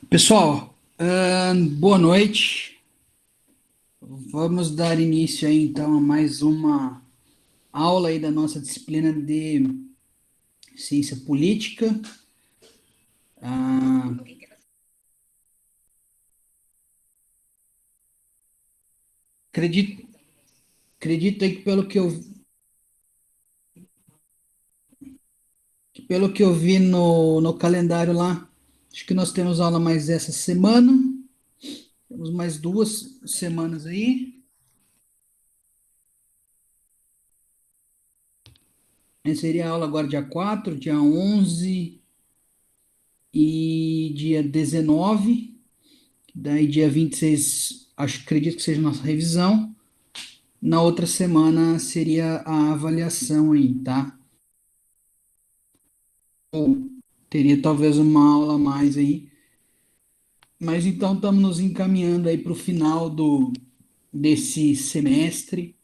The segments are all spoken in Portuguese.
Pessoal, boa noite. Vamos dar início aí então a mais uma aula aí da nossa disciplina de ciência política. Ah, acredito, acredito aí que pelo que eu vi no calendário lá, acho que nós temos aula mais essa semana. Temos mais 2 semanas aí. Essa seria a aula agora dia 4, dia 11 e dia 19. Daí dia 26, acredito que seja nossa revisão. Na outra semana seria a avaliação aí, tá? Ou teria talvez uma aula a mais aí. Mas então estamos nos encaminhando aí para o final desse semestre,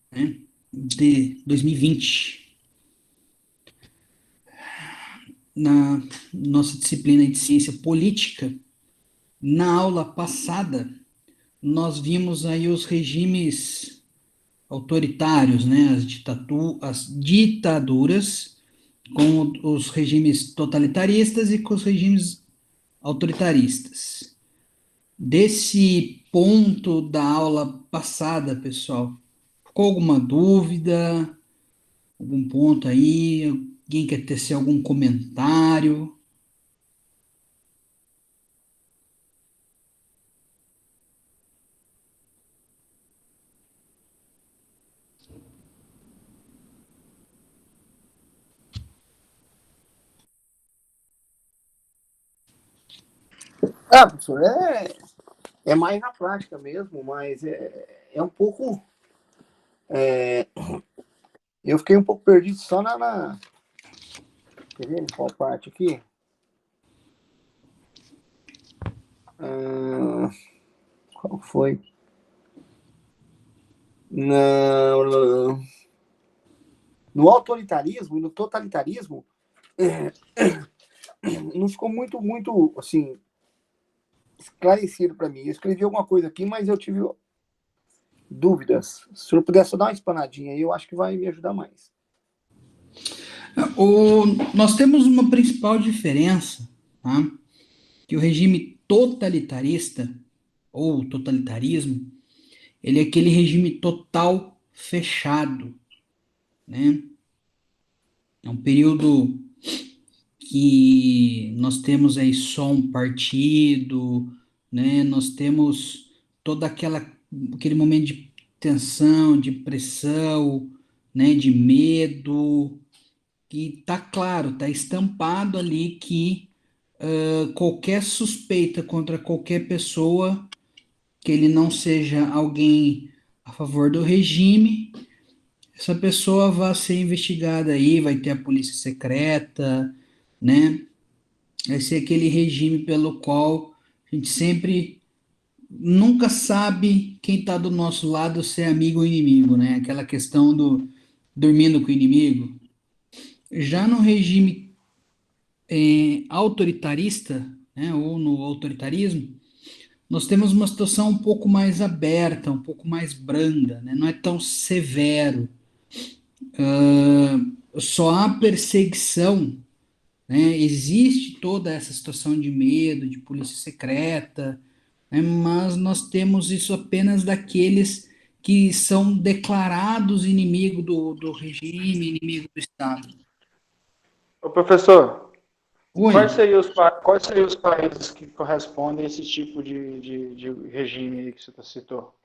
né, de 2020. Na nossa disciplina de ciência política, na aula passada, nós vimos aí os regimes autoritários, né, as ditaduras, com os regimes totalitaristas e com os regimes autoritaristas. Desse ponto da aula passada, pessoal, ficou alguma dúvida? Algum ponto aí? Alguém quer tecer algum comentário? Professor, é mais na prática mesmo, mas é um pouco. Eu fiquei um pouco perdido só quer ver qual parte aqui? Ah, qual foi? No, no autoritarismo e no totalitarismo, não ficou muito, assim, esclarecido para mim. Eu escrevi alguma coisa aqui, mas eu tive dúvidas. Se o senhor pudesse só dar uma espanadinha aí, eu acho que vai me ajudar mais. Nós temos uma principal diferença, tá? Que o regime totalitarista, ou totalitarismo, ele é aquele regime total fechado, né? É um período que nós temos aí só um partido, né? Nós temos toda aquele momento de tensão, de pressão, né? De medo, que tá claro, tá estampado ali que qualquer suspeita contra qualquer pessoa que ele não seja alguém a favor do regime, essa pessoa vai ser investigada aí, vai ter a polícia secreta, né? Vai ser aquele regime pelo qual a gente sempre nunca sabe quem está do nosso lado, se é amigo ou inimigo, né? Aquela questão do dormindo com o inimigo. Já no regime autoritarista, né, ou no autoritarismo, nós temos uma situação um pouco mais aberta, um pouco mais branda, né? Não é tão severo. Só há perseguição, né? Existe toda essa situação de medo, de polícia secreta, né? Mas nós temos isso apenas daqueles que são declarados inimigo do regime, inimigo do Estado. Ô, professor, Oi, quais seriam os países que correspondem a esse tipo de regime aí que você citou?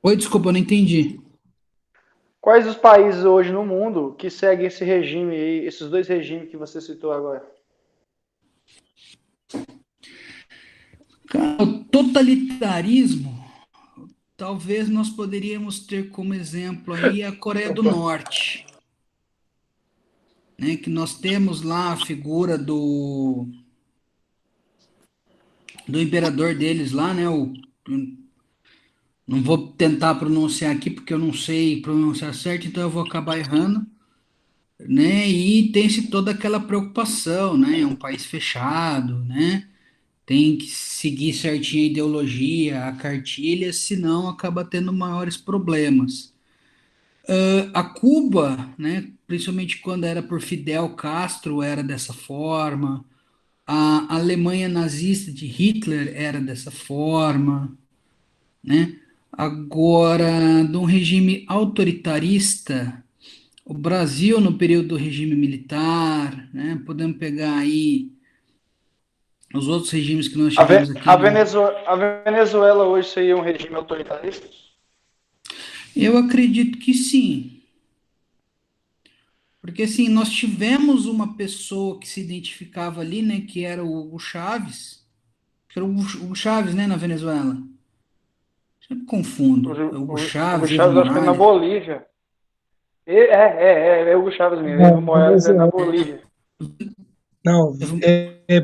oi, desculpa, eu não entendi. Quais os países hoje no mundo que seguem esse regime aí, esses dois regimes que você citou agora? Cara, o totalitarismo, talvez nós poderíamos ter como exemplo aí a Coreia do Norte, né? Que nós temos lá a figura do imperador deles lá, né? Não vou tentar pronunciar aqui porque eu não sei pronunciar certo, então eu vou acabar errando. né? E tem-se toda aquela preocupação, né? É um país fechado, né? Tem que seguir certinho a ideologia, a cartilha, senão acaba tendo maiores problemas. A Cuba, né? Principalmente quando era por Fidel Castro, era dessa forma. A Alemanha nazista de Hitler era dessa forma, né? Agora, de um regime autoritarista, o Brasil no período do regime militar, né? Podemos pegar aí os outros regimes que nós A, tivemos Ve- aqui a, no. Venezuela, a Venezuela hoje seria um regime autoritarista? Eu acredito que sim, porque assim, nós tivemos uma pessoa que se identificava ali, né? Que era o Hugo Chávez, que era o Hugo Chaves, né? Na Venezuela. Sempre O, confundo. É Hugo Hugo Chaves, Evo Chávez, acho que é na Morales. Bolívia. É Hugo Chávez mesmo. Evo Não, Morales é na Venezuela. Bolívia. Não, Evo-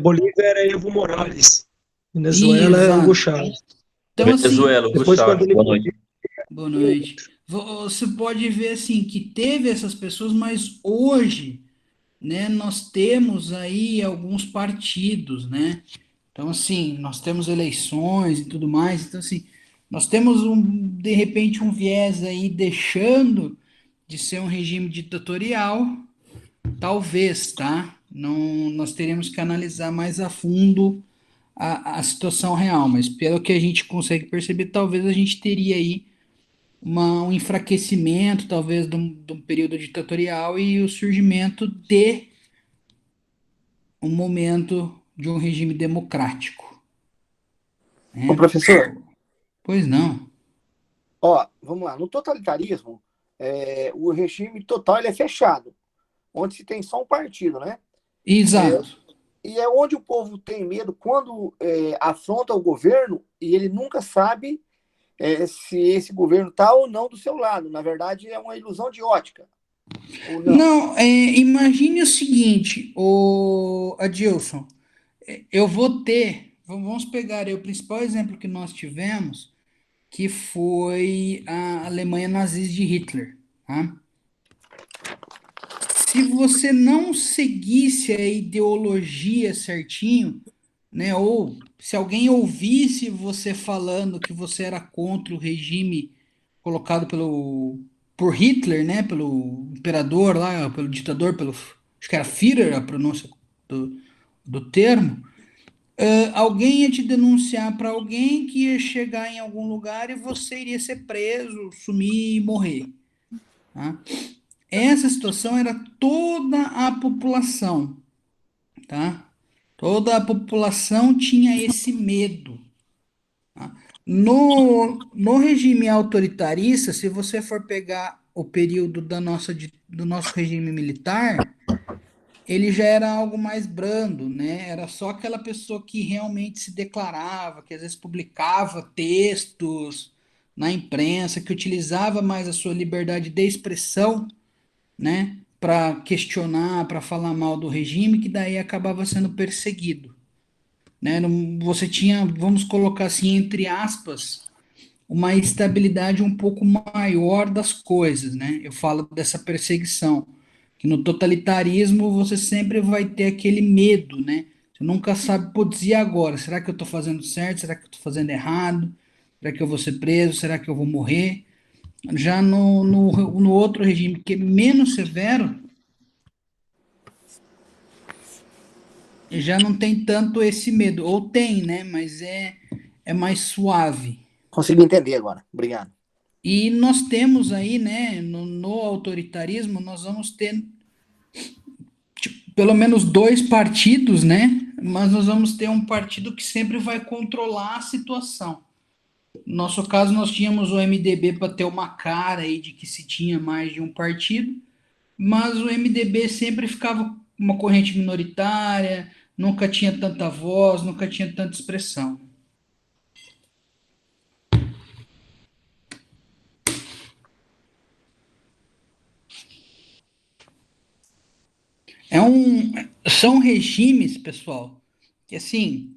Bolívia era Evo Morales. Venezuela é Hugo Exato. Chávez. Então, assim, Venezuela, Hugo Depois, quando Chávez, ele boa noite. morreu, boa noite. Você pode ver assim que teve essas pessoas, mas hoje, né, nós temos aí alguns partidos, né? Então, assim, nós temos eleições e tudo mais. Então, assim, nós temos de repente, um viés aí deixando de ser um regime ditatorial, talvez, tá? Não, nós teríamos que analisar mais a fundo a situação real, mas pelo que a gente consegue perceber, talvez a gente teria aí um enfraquecimento, talvez, de um período ditatorial e o surgimento de um momento de um regime democrático, Ô, né? professor, Pois não. ó, vamos lá. No totalitarismo, o regime total ele é fechado, onde se tem só um partido, né? É, Exato. e é onde o povo tem medo quando afronta o governo e ele nunca sabe se esse governo está ou não do seu lado. Na verdade, é uma ilusão de ótica, ou não? Não, imagine o seguinte, o Adilson, eu vou ter, vamos pegar aí o principal exemplo que nós tivemos, que foi a Alemanha nazista de Hitler, tá? Se você não seguisse a ideologia certinho, né, ou se alguém ouvisse você falando que você era contra o regime colocado por Hitler, né, pelo imperador lá, pelo ditador, acho que era Führer a pronúncia do termo, alguém ia te denunciar para alguém que ia chegar em algum lugar e você iria ser preso, sumir e morrer, tá? Essa situação era toda a população, tá? Toda a população tinha esse medo. No regime autoritarista, se você for pegar o período do nosso regime militar, ele já era algo mais brando, né? Era só aquela pessoa que realmente se declarava, que às vezes publicava textos na imprensa, que utilizava mais a sua liberdade de expressão, né? Para questionar, para falar mal do regime, que daí acabava sendo perseguido, né? Você tinha, vamos colocar assim, entre aspas, uma estabilidade um pouco maior das coisas, né? Eu falo dessa perseguição, que no totalitarismo você sempre vai ter aquele medo, né? Você nunca sabe, putz, e agora? Será que eu estou fazendo certo? Será que eu estou fazendo errado? Será que eu vou ser preso? Será que eu vou morrer? Já no outro regime, que é menos severo, já não tem tanto esse medo. Ou tem, né? Mas é mais suave. Consegui entender agora. Obrigado. E nós temos aí, né, no autoritarismo, nós vamos ter pelo menos dois partidos, né? Mas nós vamos ter um partido que sempre vai controlar a situação. No nosso caso, nós tínhamos o MDB para ter uma cara aí de que se tinha mais de um partido, mas o MDB sempre ficava uma corrente minoritária, nunca tinha tanta voz, nunca tinha tanta expressão. São regimes, pessoal, que assim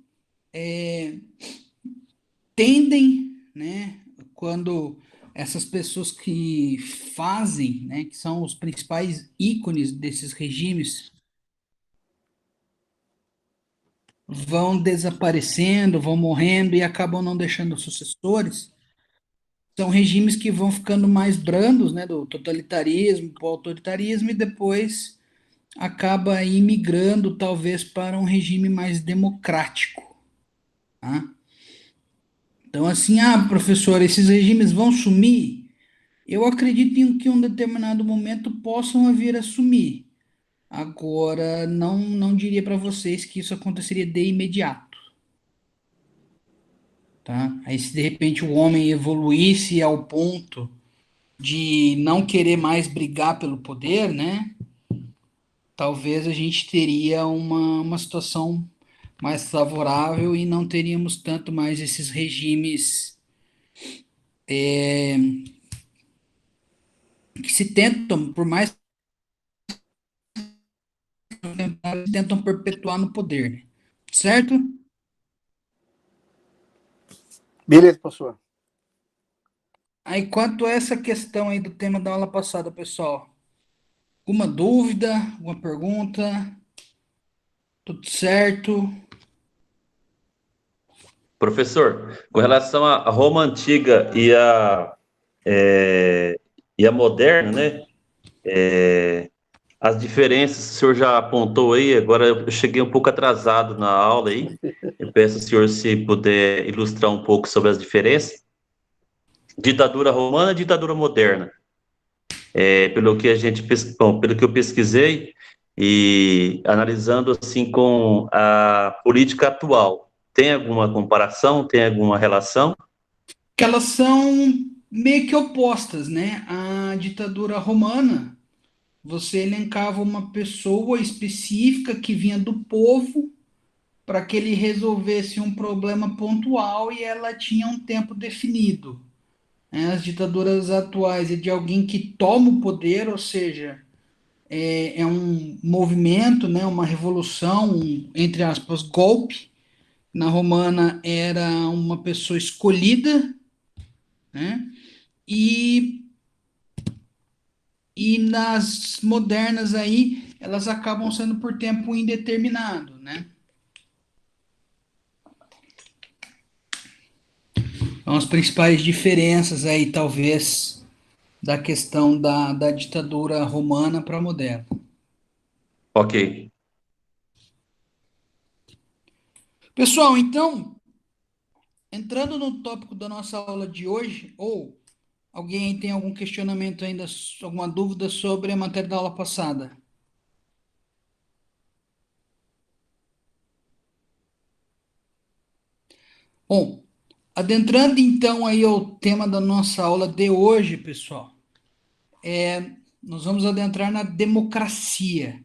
tendem, né, quando essas pessoas que fazem, né, que são os principais ícones desses regimes, vão desaparecendo, vão morrendo e acabam não deixando sucessores, são regimes que vão ficando mais brandos, né, do totalitarismo para o autoritarismo e depois acaba imigrando talvez para um regime mais democrático, tá? Então assim, professor, esses regimes vão sumir? Eu acredito que em um determinado momento possam vir a sumir. Agora, não diria para vocês que isso aconteceria de imediato, tá? Aí se de repente o homem evoluísse ao ponto de não querer mais brigar pelo poder, né? Talvez a gente teria uma situação mais favorável e não teríamos tanto mais esses regimes que se tentam, por mais que tentam perpetuar no poder, né? Certo? Beleza, professor. Aí, quanto a essa questão aí do tema da aula passada, pessoal, alguma dúvida, alguma pergunta? Tudo certo? Professor, com relação à Roma antiga é, e a moderna, né? As diferenças, o senhor já apontou aí, agora eu cheguei um pouco atrasado na aula aí. Eu peço ao senhor se puder ilustrar um pouco sobre as diferenças. Ditadura romana e ditadura moderna. Pelo que eu pesquisei e analisando assim com a política atual, tem alguma comparação, tem alguma relação? Que elas são meio que opostas, né? A ditadura romana, você elencava uma pessoa específica que vinha do povo para que ele resolvesse um problema pontual e ela tinha um tempo definido. Né? As ditaduras atuais é de alguém que toma o poder, ou seja, é um movimento, né, uma revolução, entre aspas, golpe. Na romana era uma pessoa escolhida, né? E, e nas modernas aí, elas acabam sendo por tempo indeterminado, né? Então, as principais diferenças aí, talvez, da questão da ditadura romana para a moderna. Ok. Pessoal, então, entrando no tópico da nossa aula de hoje, ou alguém aí tem algum questionamento ainda, alguma dúvida sobre a matéria da aula passada? Bom, adentrando então aí ao tema da nossa aula de hoje, pessoal, nós vamos adentrar na democracia.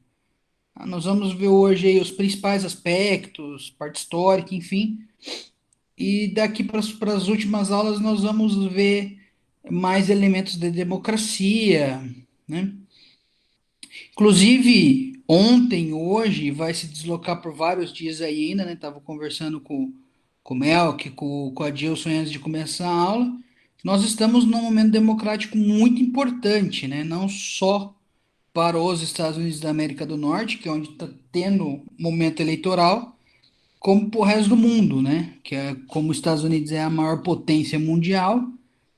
Nós vamos ver hoje aí os principais aspectos, parte histórica, enfim, e daqui para as últimas aulas nós vamos ver mais elementos de democracia, né? Inclusive, ontem, hoje, vai se deslocar por vários dias aí ainda, né? Tava conversando com o Melk, com a Dilson antes de começar a aula. Nós estamos num momento democrático muito importante, né? Não só para os Estados Unidos da América do Norte, que é onde está tendo momento eleitoral, como para o resto do mundo, né? Que é como os Estados Unidos é a maior potência mundial,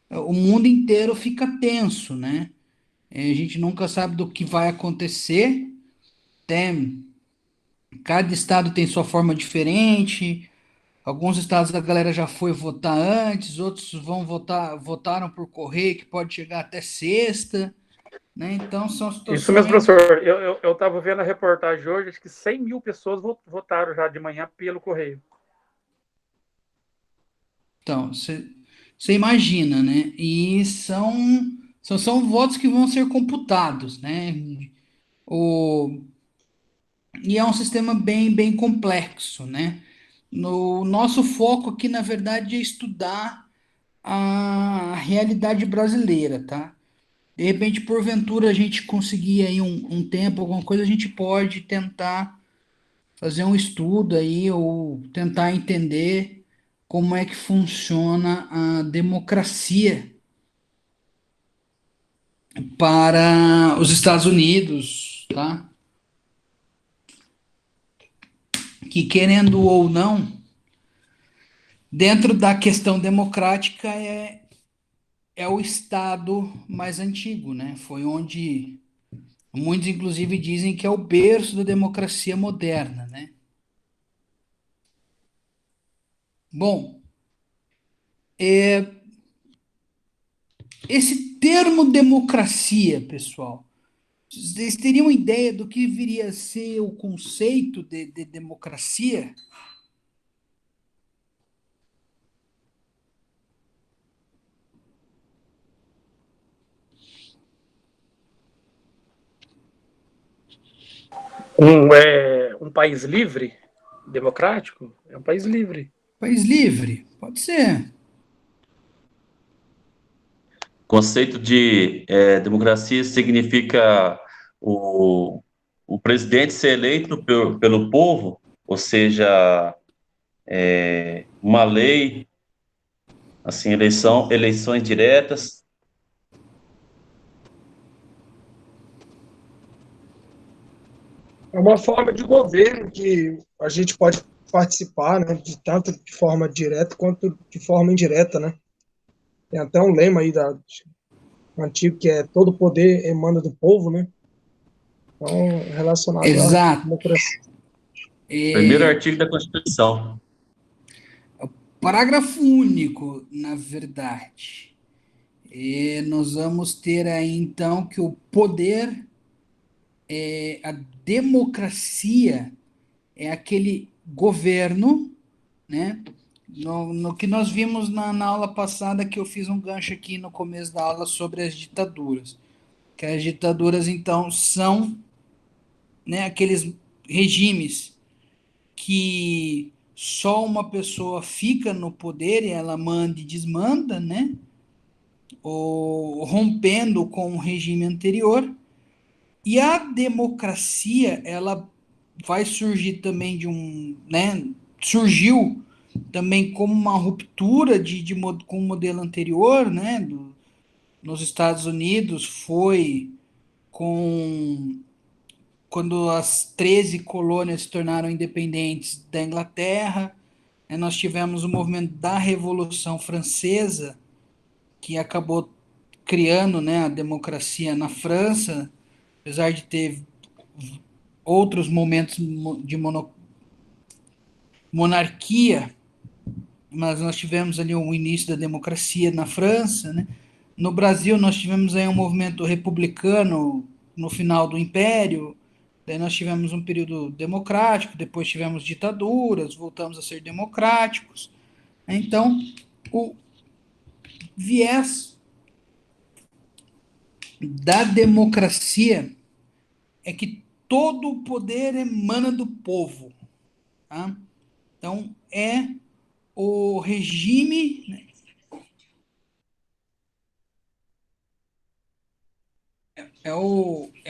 o mundo inteiro fica tenso, né? A gente nunca sabe do que vai acontecer. Tem, cada estado tem sua forma diferente. Alguns estados a galera já foi votar antes, outros votaram por correio, que pode chegar até sexta, né? Então são Isso mesmo, situações. professor. Eu estava vendo a reportagem hoje, acho que 100 mil pessoas votaram já de manhã pelo correio. Então, você imagina, né? E são votos que vão ser computados, né? O, e é um sistema bem complexo, né? No nosso foco aqui, na verdade, é estudar a realidade brasileira, tá? De repente, porventura, a gente conseguir aí um tempo, alguma coisa, a gente pode tentar fazer um estudo aí ou tentar entender como é que funciona a democracia para os Estados Unidos, tá? Que querendo ou não, dentro da questão democrática é o Estado mais antigo, né? Foi onde muitos, inclusive, dizem que é o berço da democracia moderna, né? Bom, esse termo democracia, pessoal, vocês teriam ideia do que viria a ser o conceito de democracia? Um país livre, democrático, é um país livre. País livre? Pode ser. Conceito de democracia significa o, o presidente ser eleito pelo povo, ou seja, uma lei, assim, eleições diretas. É uma forma de governo que a gente pode participar, né, de tanto de forma direta quanto de forma indireta, né? Tem até um lema aí antigo que é todo poder emana do povo, né? Então, relacionado à Exato. democracia. Primeiro É, artigo da Constituição. parágrafo único, na verdade. Nós vamos ter aí, então, que o poder, a democracia, é aquele governo, né? No que nós vimos na aula passada, que eu fiz um gancho aqui no começo da aula sobre as ditaduras. Que as ditaduras, então, são, né, aqueles regimes que só uma pessoa fica no poder e ela manda e desmanda, né? Ou rompendo com o regime anterior. E a democracia, ela vai surgir também né? Surgiu também como uma ruptura com o modelo anterior, né? Nos Estados Unidos foi com quando as 13 colônias se tornaram independentes da Inglaterra, né, nós tivemos o movimento da Revolução Francesa, que acabou criando, né, a democracia na França, apesar de ter outros momentos de monarquia, mas nós tivemos ali o início da democracia na França, né? No Brasil nós tivemos aí um movimento republicano no final do Império, daí nós tivemos um período democrático, depois tivemos ditaduras, voltamos a ser democráticos. Então, o viés da democracia é que todo o poder emana do povo, tá? Então, é o regime, é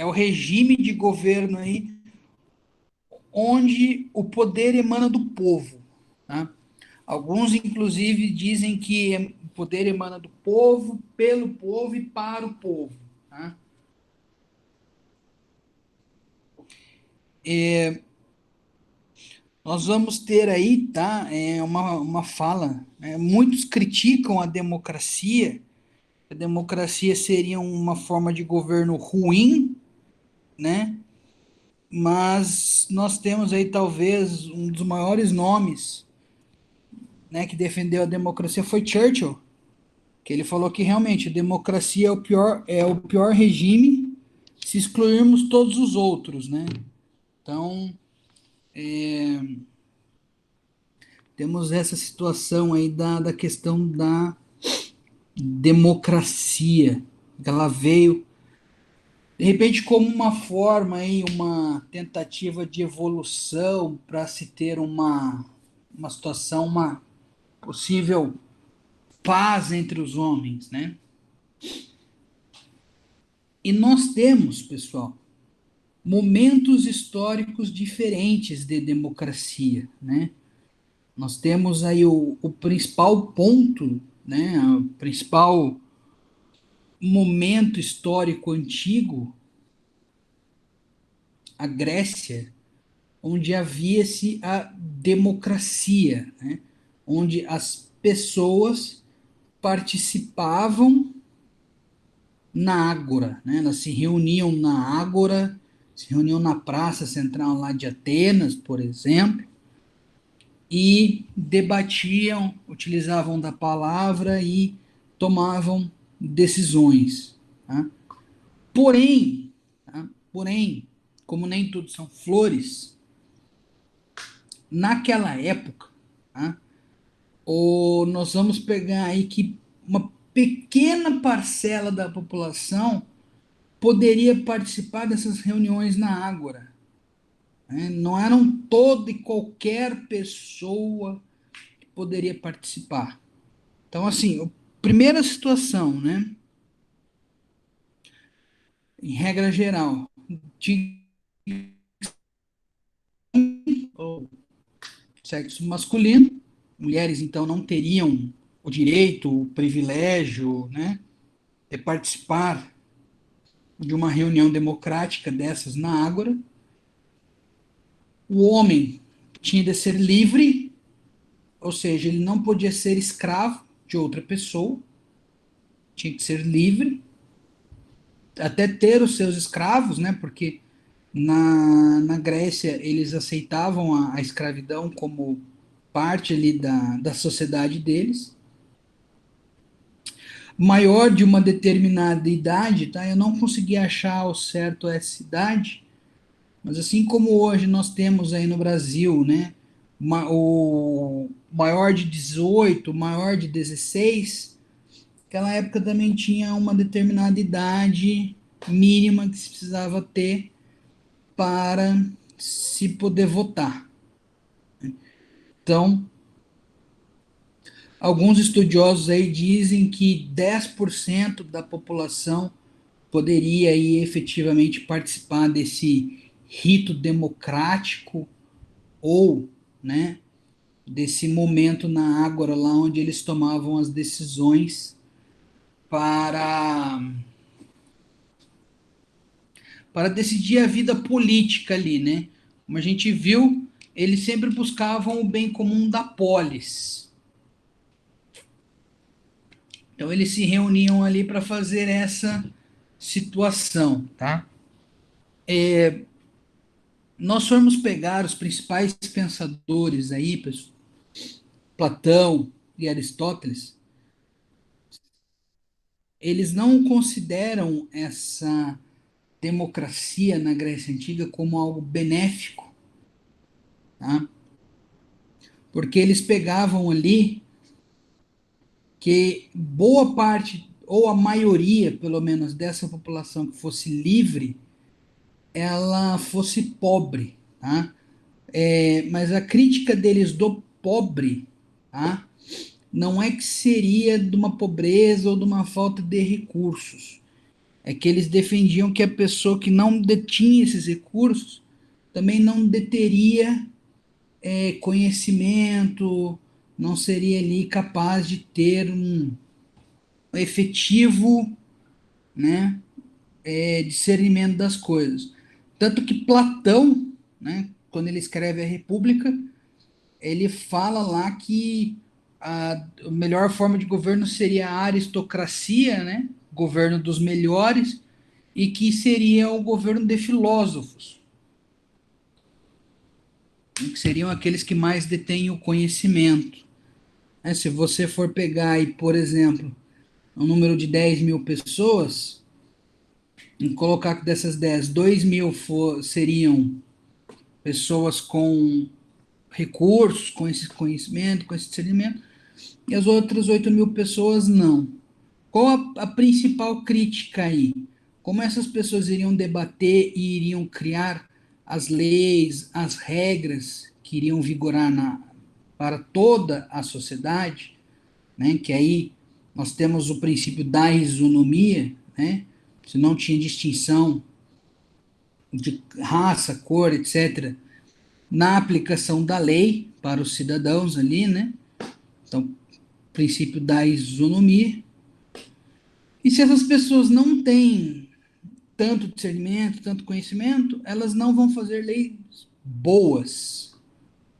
o regime de governo aí onde o poder emana do povo, tá? Alguns, inclusive, dizem que o poder emana do povo, pelo povo e para o povo, tá? Nós vamos ter aí, tá? Uma fala. Muitos criticam a democracia seria uma forma de governo ruim, né? Mas nós temos aí talvez um dos maiores nomes, né, que defendeu a democracia foi Churchill, que ele falou que realmente a democracia é o pior regime se excluirmos todos os outros, né? Então, temos essa situação aí da questão da democracia, que ela veio de repente como uma forma aí, uma tentativa de evolução para se ter uma situação, uma possível paz entre os homens, né? E nós temos, pessoal, momentos históricos diferentes de democracia, né? Nós temos aí o principal ponto, né? O principal momento histórico antigo, a Grécia, onde havia-se a democracia, né? Onde as pessoas participavam na ágora, né? Elas se reuniam na ágora, se reuniam na praça central lá de Atenas, por exemplo, e debatiam, utilizavam da palavra e tomavam decisões. Tá? Porém, tá? Porém, como nem tudo são flores, naquela época, tá? Nós vamos pegar aí que uma pequena parcela da população poderia participar dessas reuniões na Ágora. Né? Não eram toda e qualquer pessoa que poderia participar. Então, assim, primeira situação, né? Em regra geral, de sexo masculino, mulheres então não teriam o direito, o privilégio, né, de participar de uma reunião democrática dessas na Ágora. O homem tinha de ser livre, ou seja, ele não podia ser escravo de outra pessoa, tinha que ser livre, até ter os seus escravos, né, porque na Grécia eles aceitavam a escravidão como parte ali da sociedade deles. Maior de uma determinada idade, tá? Eu não consegui achar ao certo essa idade, mas assim como hoje nós temos aí no Brasil, né, o maior de 18, maior de 16, naquela época também tinha uma determinada idade mínima que se precisava ter para se poder votar. Então, alguns estudiosos aí dizem que 10% da população poderia aí efetivamente participar desse rito democrático ou, né, desse momento na Ágora lá onde eles tomavam as decisões para para decidir a vida política ali, né? Como a gente viu, eles sempre buscavam o bem comum da polis. Então eles se reuniam ali para fazer essa situação, tá? Nós formos pegar os principais pensadores aí, Platão e Aristóteles, eles não consideram essa democracia na Grécia Antiga como algo benéfico, tá? Porque eles pegavam ali que boa parte, ou a maioria, pelo menos, dessa população que fosse livre, ela fosse pobre, tá? Mas a crítica deles do pobre, tá? Não é que seria de uma pobreza ou de uma falta de recursos. É que eles defendiam que a pessoa que não detinha esses recursos também não deteria conhecimento, não seria ali capaz de ter um efetivo, né, discernimento das coisas. Tanto que Platão, né, quando ele escreve a República, ele fala lá que a melhor forma de governo seria a aristocracia, né, governo dos melhores, e que seria o governo de filósofos, que seriam aqueles que mais detêm o conhecimento. Se você for pegar aí, por exemplo, um número de 10 mil pessoas, e colocar que dessas 10, 2 mil seriam pessoas com recursos, com esse conhecimento, com esse discernimento, e as outras 8 mil pessoas não. Qual a principal crítica aí? Como essas pessoas iriam debater e iriam criar as leis, as regras que iriam vigorar para toda a sociedade, né? Que aí nós temos o princípio da isonomia, né? Se não tinha distinção de raça, cor, etc., na aplicação da lei para os cidadãos ali, né? Então, princípio da isonomia. E se essas pessoas não têm tanto discernimento, tanto conhecimento, elas não vão fazer leis boas,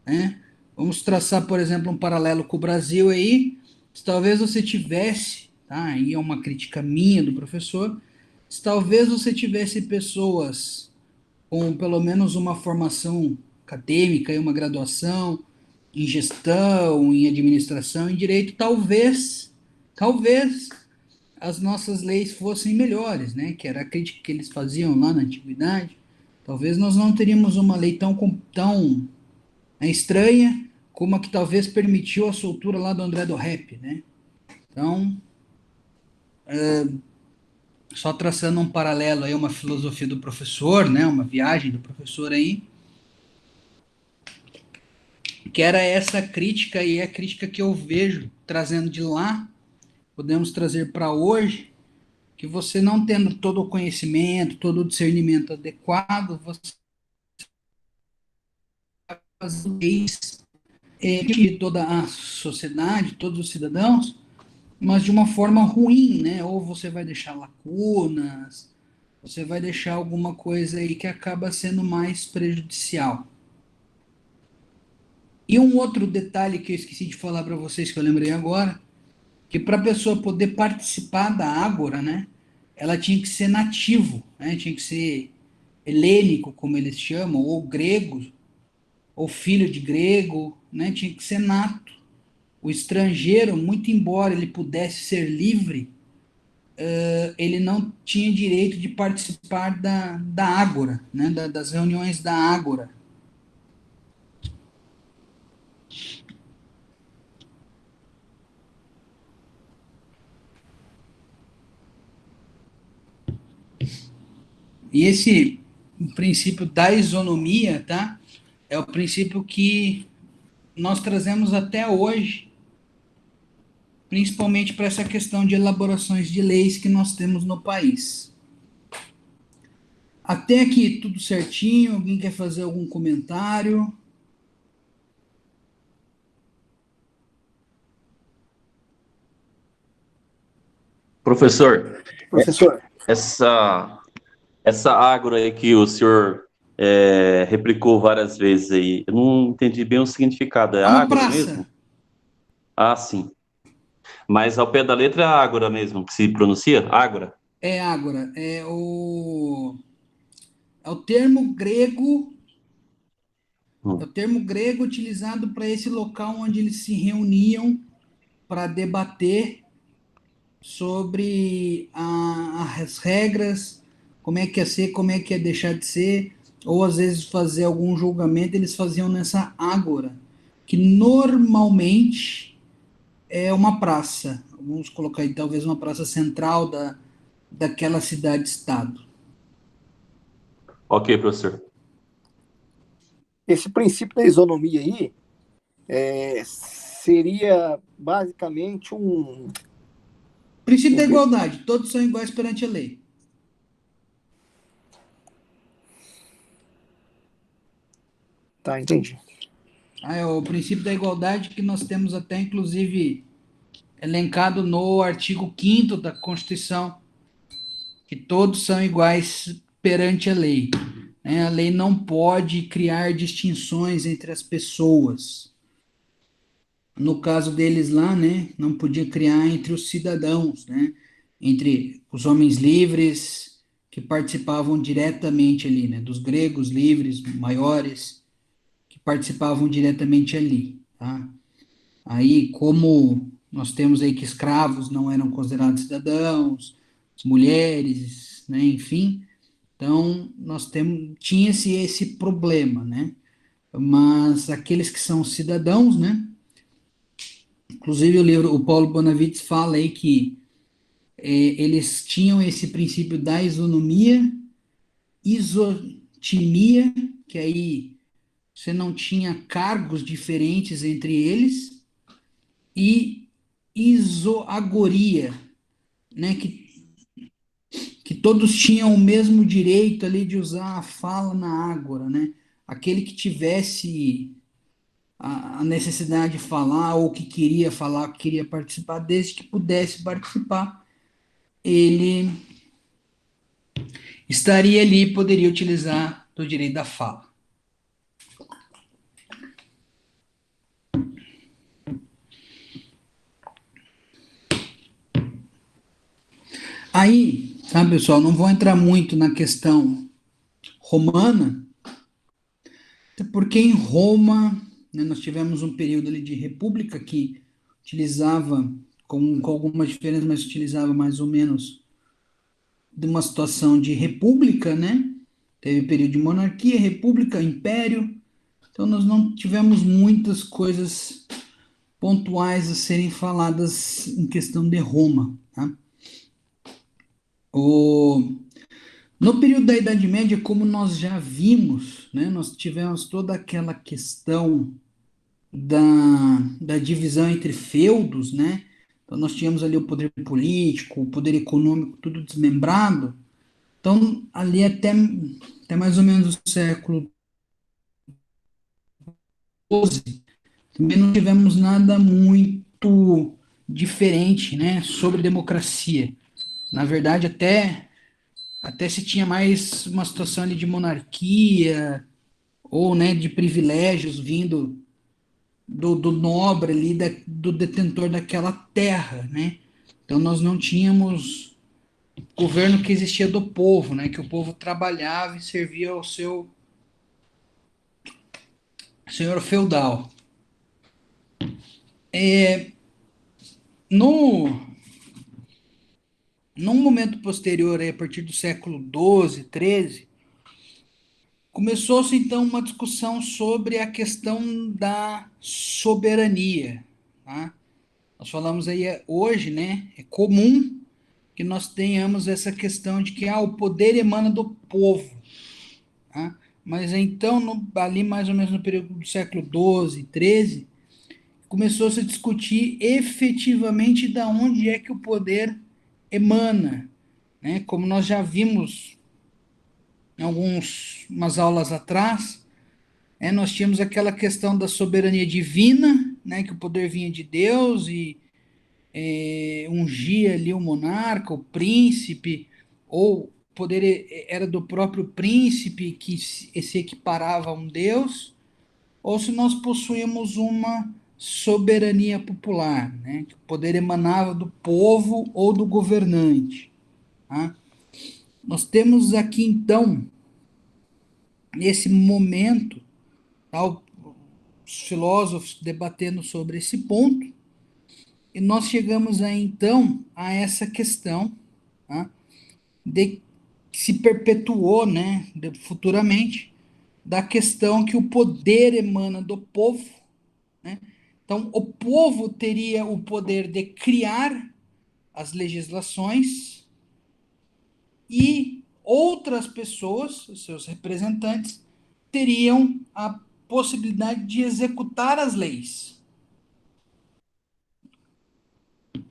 né? Vamos traçar, por exemplo, um paralelo com o Brasil aí. Se talvez você tivesse, tá? Aí é uma crítica minha do professor. Se talvez você tivesse pessoas com pelo menos uma formação acadêmica e uma graduação em gestão, em administração, em direito, talvez as nossas leis fossem melhores, né? Que era a crítica que eles faziam lá na antiguidade. Talvez nós não teríamos uma lei tão estranha como a que talvez permitiu a soltura lá do André do Rap, né? Então, só traçando um paralelo aí, uma filosofia do professor, né? Uma viagem do professor aí, que era essa crítica e é a crítica que eu vejo trazendo de lá, podemos trazer para hoje, que você não tendo todo o conhecimento, todo o discernimento adequado, você faz leis de toda a sociedade, todos os cidadãos, mas de uma forma ruim, né? Ou você vai deixar lacunas, você vai deixar alguma coisa aí que acaba sendo mais prejudicial. E um outro detalhe que eu esqueci de falar para vocês, que eu lembrei agora, que para a pessoa poder participar da Ágora, né, ela tinha que ser nativo, né, tinha que ser helênico, como eles chamam, ou grego, ou filho de grego, né, tinha que ser nato. O estrangeiro, muito embora ele pudesse ser livre, ele não tinha direito de participar da Ágora, né, das reuniões da Ágora. E esse princípio da isonomia, tá? É o princípio que nós trazemos até hoje, principalmente para essa questão de elaborações de leis que nós temos no país. Até aqui tudo certinho, alguém quer fazer algum comentário? Professor, Professor, essa, essa ágora aí que o senhor replicou várias vezes aí, eu não entendi bem o significado. É É uma ágora mesmo? praça, Ah, sim. Mas ao pé da letra é ágora mesmo, que se pronuncia? Ágora? é ágora, é o termo grego, é o Hum. termo grego utilizado para esse local onde eles se reuniam para debater sobre as regras, como é que ia ser, como é que ia deixar de ser, ou às vezes fazer algum julgamento, eles faziam nessa ágora, que normalmente é uma praça, vamos colocar aí talvez uma praça central daquela cidade-estado. Ok, professor. esse princípio da isonomia aí seria basicamente Princípio da um. igualdade, todos são iguais perante a lei. Tá, entendi. É o princípio da igualdade que nós temos até, inclusive, elencado no artigo 5º da Constituição, que todos são iguais perante a lei. Né? A lei não pode criar distinções entre as pessoas. No caso deles lá, né, não podia criar entre os cidadãos, né, entre os homens livres que participavam diretamente ali, né, dos gregos livres maiores que participavam diretamente ali, tá? Aí, como nós temos aí que escravos não eram considerados cidadãos, as mulheres, né, enfim, então nós temos tinha-se esse problema, né? Mas aqueles que são cidadãos, né? Inclusive o livro, o Paulo Bonavides fala aí que eles tinham esse princípio da isonomia, isotimia, que aí você não tinha cargos diferentes entre eles, e isoagoria, né, que todos tinham o mesmo direito ali de usar a fala na ágora, né? Aquele que tivesse a necessidade de falar ou que queria falar, que queria participar, desde que pudesse participar, ele estaria ali e poderia utilizar do direito da fala. Aí, sabe, pessoal, não vou entrar muito na questão romana, até porque em Roma, né, nós tivemos um período ali de república que utilizava, com algumas diferenças, mas utilizava mais ou menos de uma situação de república, né? Teve período de monarquia, república, império. Então nós não tivemos muitas coisas pontuais a serem faladas em questão de Roma, tá? O, no período da Idade Média, como nós já vimos, né, nós tivemos toda aquela questão da divisão entre feudos, né? Então nós tínhamos ali o poder político, o poder econômico, tudo desmembrado. Então, ali até mais ou menos o século XII, também não tivemos nada muito diferente, né, sobre democracia. Na verdade, até se tinha mais uma situação ali de monarquia, ou, né, de privilégios vindo do nobre ali, do detentor daquela terra, né? Então nós não tínhamos governo que existia do povo, né? Que o povo trabalhava e servia ao seu senhor feudal. No, num momento posterior, aí, a partir do século XII, XIII, começou-se então uma discussão sobre a questão da soberania, tá? Nós falamos aí hoje, né? É comum que nós tenhamos essa questão de que o poder emana do povo, tá? Mas então, ali mais ou menos no período do século XII, XIII, começou-se a discutir efetivamente da onde é que o poder emana, né? Como nós já vimos em umas aulas atrás, nós tínhamos aquela questão da soberania divina, né? Que o poder vinha de Deus e ungia ali o monarca, o príncipe, ou o poder era do próprio príncipe que se equiparava a um deus, ou se nós possuímos uma soberania popular, né? Que o poder emanava do povo ou do governante, tá? Nós temos aqui então, nesse momento, tá, os filósofos debatendo sobre esse ponto, e nós chegamos aí então a essa questão, tá, de que se perpetuou, né, futuramente, da questão que o poder emana do povo, né? Então, o povo teria o poder de criar as legislações e outras pessoas, os seus representantes, teriam a possibilidade de executar as leis.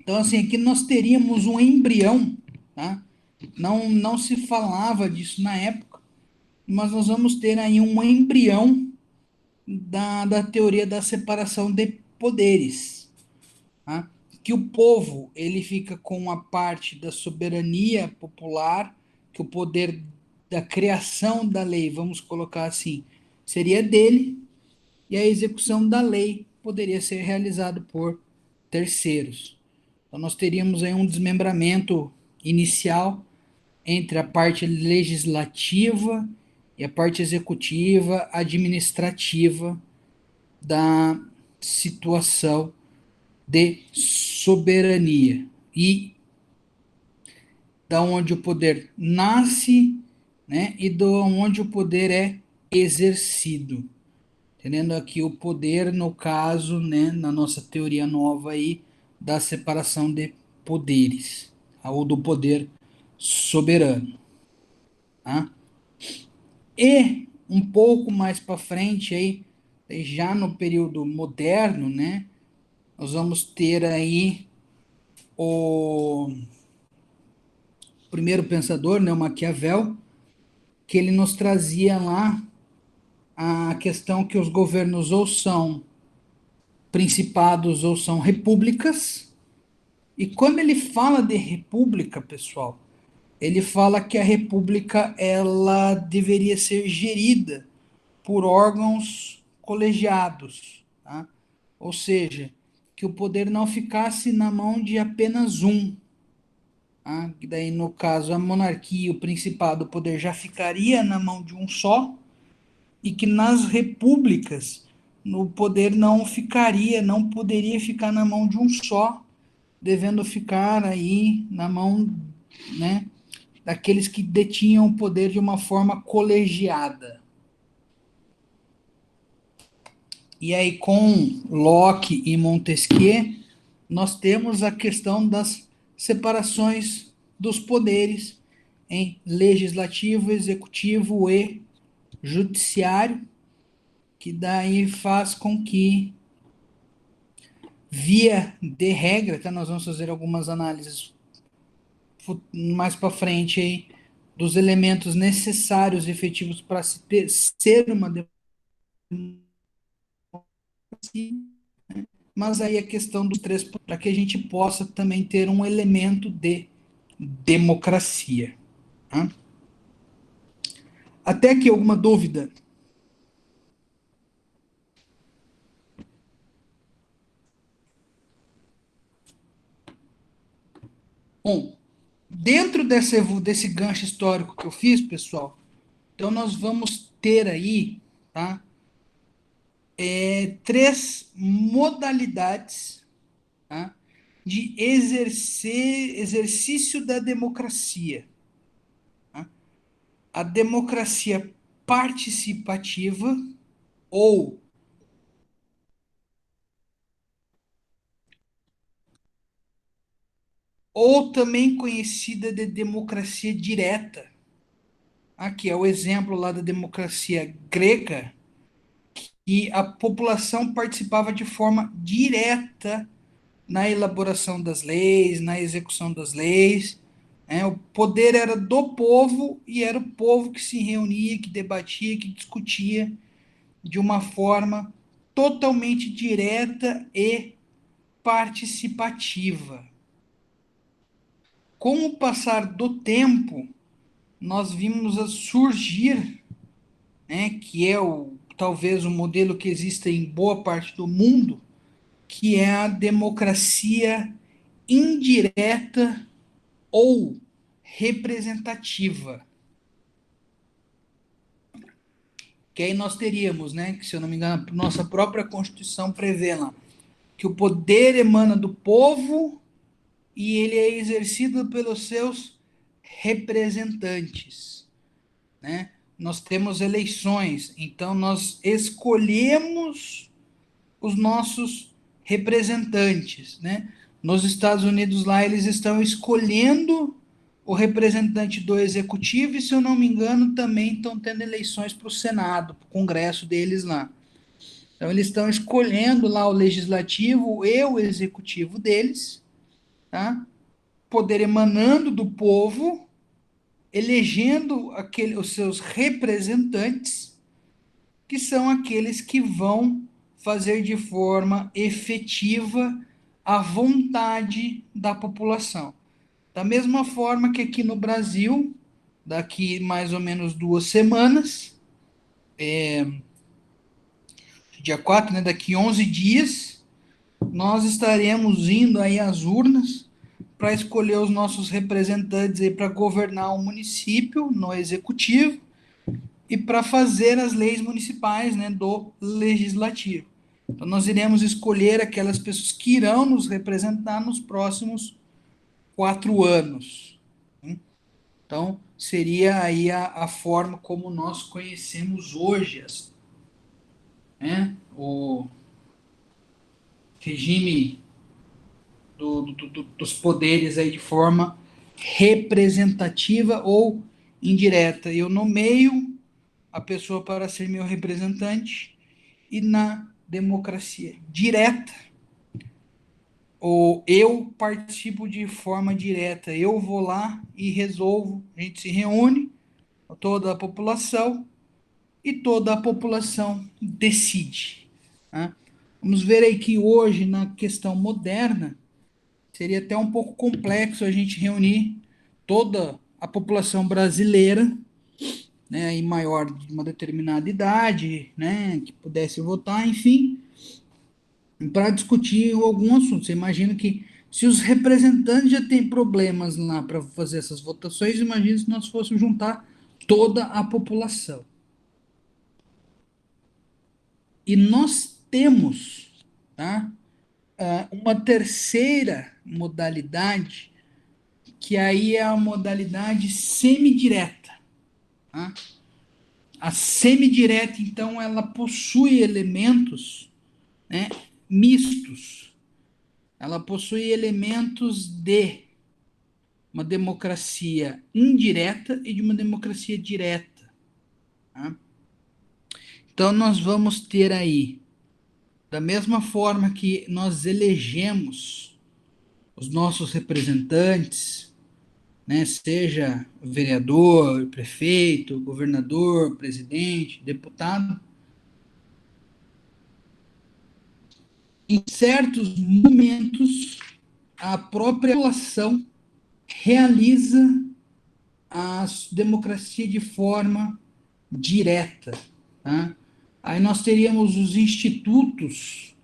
Então, assim, aqui nós teríamos um embrião, tá? Não se falava disso na época, mas nós vamos ter aí um embrião da teoria da separação de poderes, tá? Que o povo ele fica com a parte da soberania popular, que o poder da criação da lei, vamos colocar assim, seria dele, e a execução da lei poderia ser realizada por terceiros. Então nós teríamos aí um desmembramento inicial entre a parte legislativa e a parte executiva, administrativa da situação de soberania e da onde o poder nasce, né, e do onde o poder é exercido. Entendendo aqui o poder, no caso, né, na nossa teoria nova aí, da separação de poderes, tá? Ou do poder soberano, tá? E um pouco mais para frente aí, já no período moderno, né, nós vamos ter aí o primeiro pensador, né, o Maquiavel, que ele nos trazia lá a questão que os governos ou são principados ou são repúblicas, E quando ele fala de república, pessoal, ele fala que a república ela deveria ser gerida por órgãos colegiados, tá? Ou seja, que o poder não ficasse na mão de apenas um, tá? Que daí, no caso, a monarquia, o principado, o poder já ficaria na mão de um só, e que nas repúblicas o poder não ficaria, não poderia ficar na mão de um só, devendo ficar aí na mão, né, daqueles que detinham o poder de uma forma colegiada. E aí, com Locke e Montesquieu, nós temos a questão das separações dos poderes em legislativo, executivo e judiciário, que daí faz com que, via de regra, tá? Nós vamos fazer algumas análises mais para frente aí, dos elementos necessários e efetivos para ser uma democracia, mas aí a questão dos três, para que a gente possa também ter um elemento de democracia. Tá? Até aqui alguma dúvida? Bom, dentro desse gancho histórico que eu fiz, pessoal, então nós vamos ter aí, tá, três modalidades, tá, de exercício da democracia. Tá? A democracia participativa, ou também conhecida de democracia direta. Aqui é o exemplo lá da democracia grega, que a população participava de forma direta na elaboração das leis, na execução das leis. Né? O poder era do povo e era o povo que se reunia, que debatia, que discutia de uma forma totalmente direta e participativa. Com o passar do tempo, nós vimos surgir, né, que é talvez o modelo que existe em boa parte do mundo, que é a democracia indireta ou representativa. Que aí nós teríamos, né, que se eu não me engano, a nossa própria Constituição prevê lá, que o poder emana do povo e ele é exercido pelos seus representantes, né? Nós temos eleições, então nós escolhemos os nossos representantes, né? Nos Estados Unidos lá eles estão escolhendo o representante do executivo e, se eu não me engano, também estão tendo eleições para o Senado, para o Congresso deles lá. Então eles estão escolhendo lá o legislativo e o executivo deles, tá? Poder emanando do povo, elegendo os seus representantes, que são aqueles que vão fazer de forma efetiva a vontade da população. Da mesma forma que aqui no Brasil, daqui mais ou menos 2 semanas, dia 4, né, daqui 11 dias, nós estaremos indo aí às urnas para escolher os nossos representantes aí para governar o município no executivo e para fazer as leis municipais, né, do legislativo. Então nós iremos escolher aquelas pessoas que irão nos representar nos próximos 4 anos. Então seria aí a forma como nós conhecemos hoje, né, o regime dos poderes aí de forma representativa ou indireta. Eu nomeio a pessoa para ser meu representante, e na democracia direta, ou eu participo de forma direta, eu vou lá e resolvo, a gente se reúne, toda a população, e toda a população decide. Tá? Vamos ver aí que hoje, na questão moderna, seria até um pouco complexo a gente reunir toda a população brasileira, né, e maior de uma determinada idade, né, que pudesse votar, enfim, para discutir algum assunto. Você imagina que se os representantes já têm problemas lá para fazer essas votações, imagina se nós fôssemos juntar toda a população. E nós temos, tá, uma terceira modalidade, que aí é a modalidade semidireta. Tá? A semidireta, então, ela possui elementos, né, mistos. Ela possui elementos de uma democracia indireta e de uma democracia direta. Tá? Então, nós vamos ter aí, da mesma forma que nós elegemos os nossos representantes, né, seja vereador, prefeito, governador, presidente, deputado, em certos momentos, a própria população realiza a democracia de forma direta. Tá? Aí nós teríamos os institutos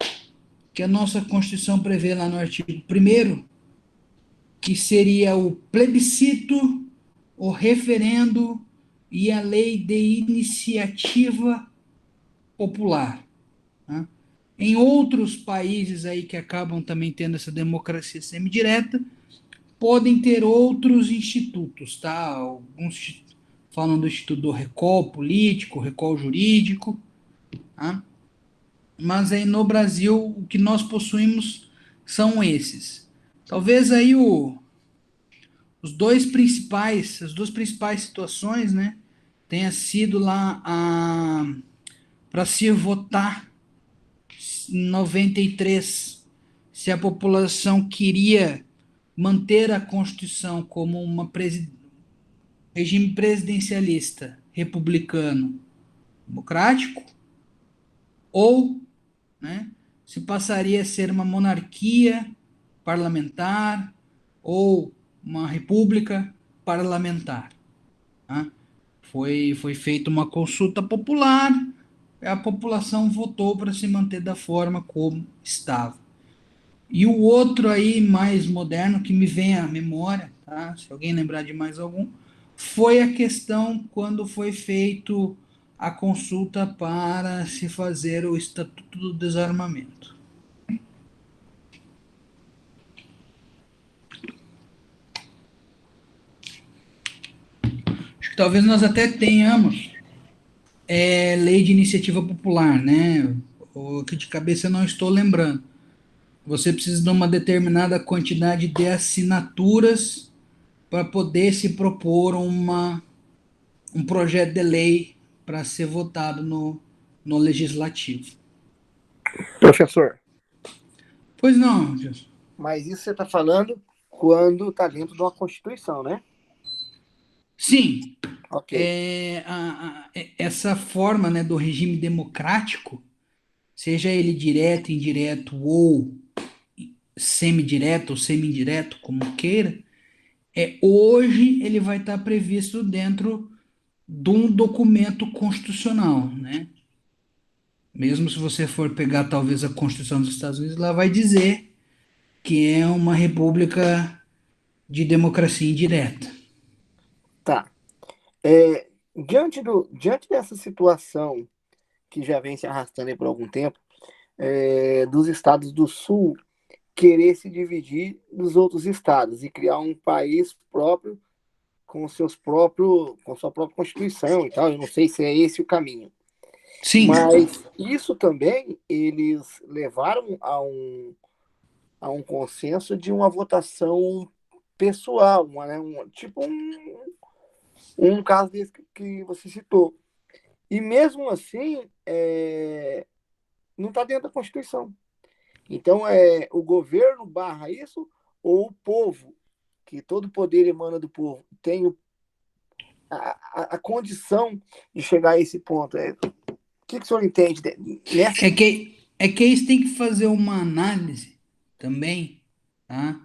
que a nossa Constituição prevê lá no artigo 1º, que seria o plebiscito, o referendo e a lei de iniciativa popular. Tá? Em outros países aí que acabam também tendo essa democracia semidireta, podem ter outros institutos, tá? Alguns falam do Instituto do Recall político, recall jurídico, tá? Mas aí no Brasil o que nós possuímos são esses. Talvez aí as duas principais situações, né, tenha sido lá para se votar em 93, se a população queria manter a Constituição como regime presidencialista, republicano, democrático, ou, né, se passaria a ser uma monarquia parlamentar ou uma república parlamentar. Tá? Foi feita uma consulta popular, a população votou para se manter da forma como estava. E o outro aí, mais moderno, que me vem à memória, tá? Se alguém lembrar de mais algum, foi a questão quando foi feito a consulta para se fazer o Estatuto do Desarmamento. Acho que talvez nós até tenhamos lei de iniciativa popular, né? O que de cabeça eu não estou lembrando. Você precisa de uma determinada quantidade de assinaturas para poder se propor um projeto de lei para ser votado no legislativo. Professor, Pois não, Gilson. mas isso você está falando quando está dentro de uma Constituição, né? Sim, Ok. essa forma, né, do regime democrático, seja ele direto, indireto ou semidireto ou semi-indireto, como queira, hoje ele vai estar previsto dentro de um documento constitucional, né? Mesmo se você for pegar talvez a Constituição dos Estados Unidos, lá vai dizer que é uma república de democracia indireta. Tá. Diante dessa situação que já vem se arrastando aí por algum tempo, dos estados do Sul querer se dividir dos outros estados e criar um país próprio com sua própria Constituição e tal. Eu não sei se é esse o caminho. Sim. Mas isso também eles levaram a um consenso de uma votação pessoal, tipo um caso desse que você citou. E mesmo assim, não está dentro da Constituição. Então, o governo barra isso, ou o povo, que todo poder emana do povo, tem a condição de chegar a esse ponto. O que o senhor entende nessa? É que isso tem que fazer uma análise também, tá?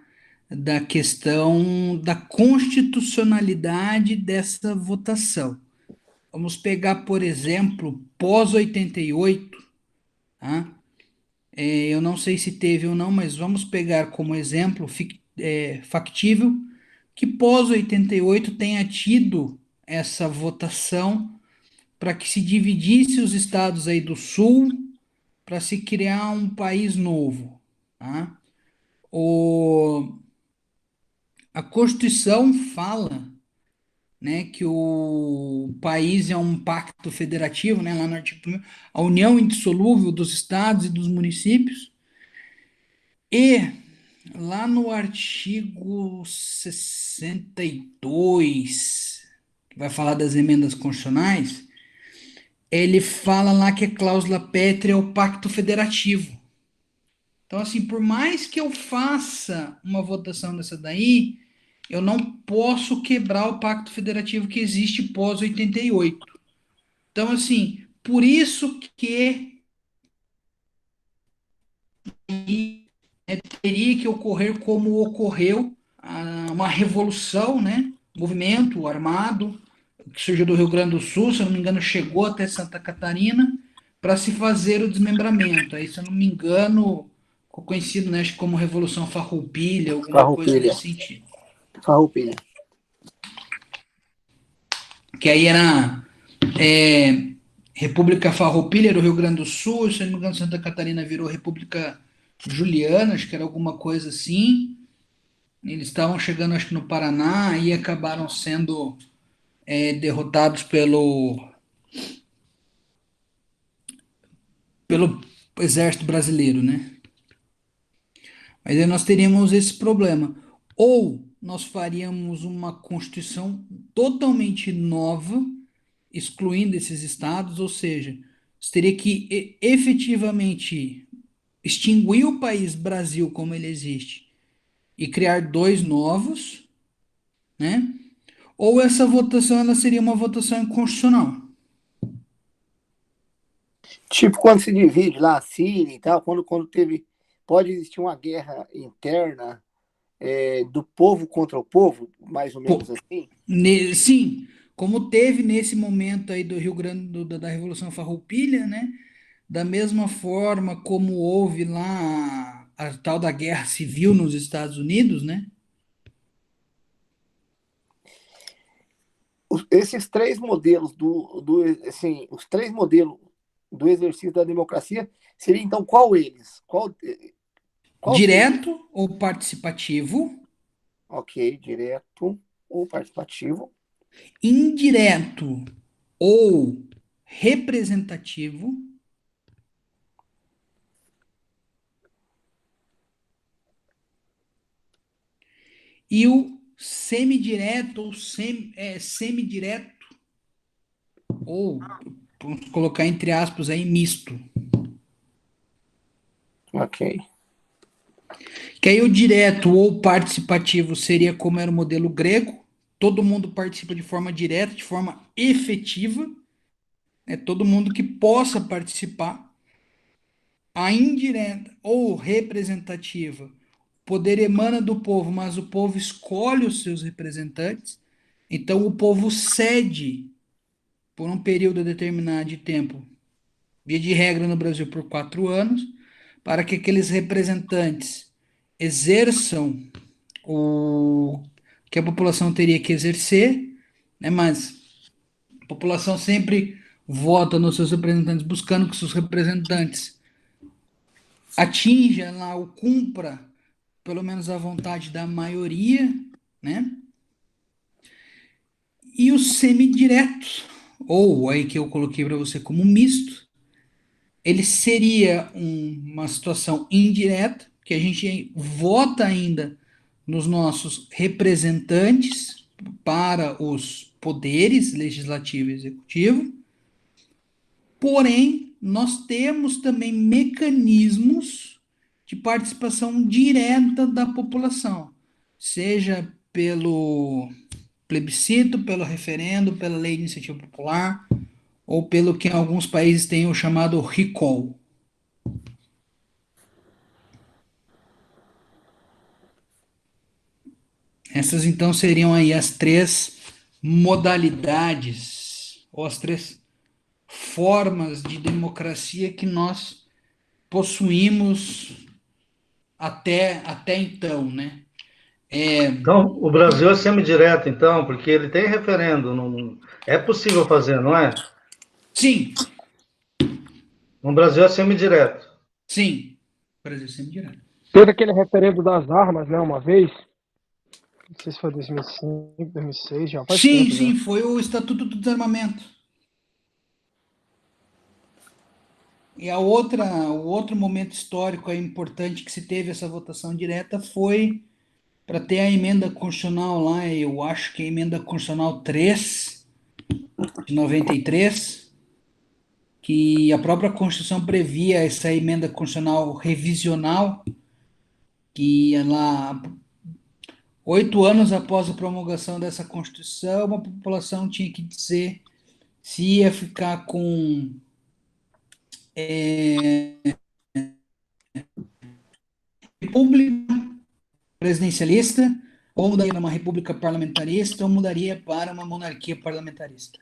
da questão da constitucionalidade dessa votação. Vamos pegar, por exemplo, pós-88, tá? Eu não sei se teve ou não, mas vamos pegar como exemplo factível que pós-88 tenha tido essa votação para que se dividisse os estados aí do Sul para se criar um país novo, tá? A Constituição fala, né, que o país é um pacto federativo, né, lá no artigo 1º, a união indissolúvel dos estados e dos municípios, e lá no artigo 62, que vai falar das emendas constitucionais, ele fala lá que a cláusula pétrea é o pacto federativo. Então, assim, por mais que eu faça uma votação dessa daí, eu não posso quebrar o pacto federativo que existe pós 88. Então, assim, por isso que teria que ocorrer como ocorreu uma revolução, né? Movimento armado que surgiu do Rio Grande do Sul, se eu não me engano, chegou até Santa Catarina para se fazer o desmembramento. Aí, se eu não me engano, ficou conhecido, né, acho que como Revolução Farroupilha, alguma coisa Farroupilha. nesse sentido. Farroupilha. Que aí era República Farroupilha do Rio Grande do Sul, se eu não me engano, Santa Catarina virou República Juliana, acho que era alguma coisa assim. Eles estavam chegando, acho que no Paraná, e acabaram sendo derrotados pelo exército brasileiro, né? Mas aí nós teríamos esse problema. Ou nós faríamos uma Constituição totalmente nova, excluindo esses estados, ou seja, você teria que efetivamente extinguir o país Brasil como ele existe e criar dois novos, né? Ou essa votação ela seria uma votação inconstitucional. Tipo quando se divide lá a Síria e tal, quando teve. Pode existir uma guerra interna do povo contra o povo, mais ou menos assim? Sim, como teve nesse momento aí do Rio Grande da Revolução Farroupilha, né? Da mesma forma como houve lá a tal da Guerra Civil nos Estados Unidos, né? Esses três modelos assim, os três modelos do exercício da democracia seria então qual eles? Qual seria? Direto ou participativo, Ok, direto ou participativo. indireto ou representativo, e o semidireto ou semidireto, ou vamos colocar entre aspas aí, misto. Ok. Que aí o direto ou participativo seria como era o modelo grego, todo mundo participa de forma direta, de forma efetiva, todo mundo que possa participar. A indireta ou representativa, o poder emana do povo, mas o povo escolhe os seus representantes, então o povo cede por um período determinado de tempo, via de regra no Brasil por 4 anos, para que aqueles representantes exerçam o que a população teria que exercer, né? Mas a população sempre vota nos seus representantes, buscando que seus representantes atinja lá ou cumpra pelo menos a vontade da maioria, né? E os semidiretos, ou aí que eu coloquei para você como misto, ele seria uma situação indireta, que a gente vota ainda nos nossos representantes para os poderes legislativo e executivo, porém, nós temos também mecanismos de participação direta da população, seja pelo plebiscito, pelo referendo, pela lei de iniciativa popular, ou pelo que em alguns países tem o chamado recall. Essas então seriam aí as três modalidades, ou as três formas de democracia que nós possuímos até então, né? Então, o Brasil é semidireto, então, porque ele tem referendo. É possível fazer, não é? Sim, No Brasil é semidireto. sim. Brasil sempre direto. Teve aquele referendo das armas, né, uma vez. Não sei se foi 2005, 2006, já faz Sim, tempo sim, já. foi o Estatuto do Desarmamento. E o outro momento histórico aí importante que se teve essa votação direta foi para ter a emenda constitucional lá, eu acho que é a emenda constitucional 3 de 93, que a própria Constituição previa essa emenda constitucional revisional, que ela, 8 anos após a promulgação dessa Constituição, a população tinha que dizer se ia ficar com república presidencialista, ou mudaria para uma república parlamentarista, ou mudaria para uma monarquia parlamentarista.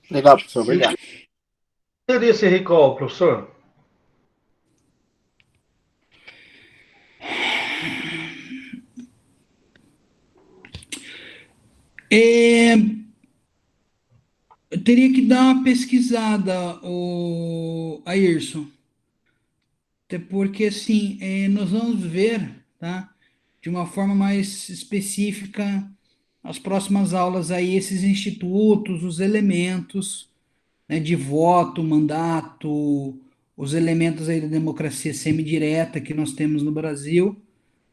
Legal, professor, obrigado. Seria esse recall, professor? Eu teria que dar uma pesquisada, o Ayrson, até porque assim, nós vamos ver, tá, de uma forma mais específica, as próximas aulas aí, esses institutos, os elementos, né, de voto, mandato, os elementos aí da democracia semidireta que nós temos no Brasil,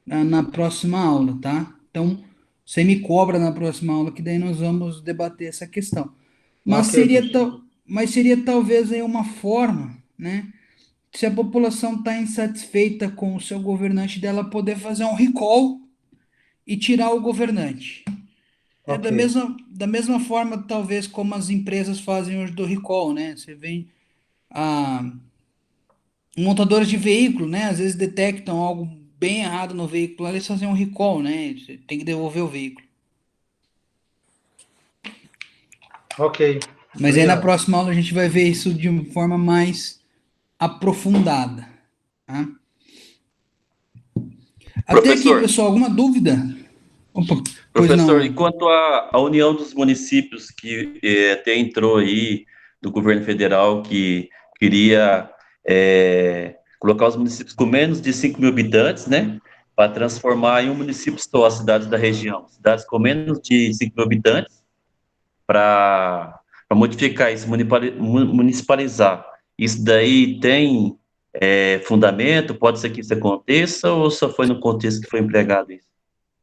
na próxima aula, tá? Então, você me cobra na próxima aula que daí nós vamos debater essa questão. Mas Ok, seria, professor. mas seria talvez aí uma forma, né? Se a população está insatisfeita com o seu governante dela poder fazer um recall e tirar o governante. É Ok. da mesma forma, talvez, como as empresas fazem hoje do recall, né? Você vem a montadoras de veículo, né? Às vezes detectam algo bem errado no veículo, eles fazem um recall, né? Você tem que devolver o veículo. Ok. Mas aí na Obrigado. próxima aula a gente vai ver isso de uma forma mais aprofundada, tá? Até aqui, Professor, pessoal, alguma dúvida? Opa, pois professor, e não. quanto à União dos Municípios, que até entrou aí do governo federal, que queria colocar os municípios com menos de 5 mil habitantes, né, para transformar em um município só as cidades da região, cidades com menos de 5 mil habitantes, para modificar isso, municipalizar. Isso daí tem fundamento? Pode ser que isso aconteça ou só foi no contexto que foi empregado isso?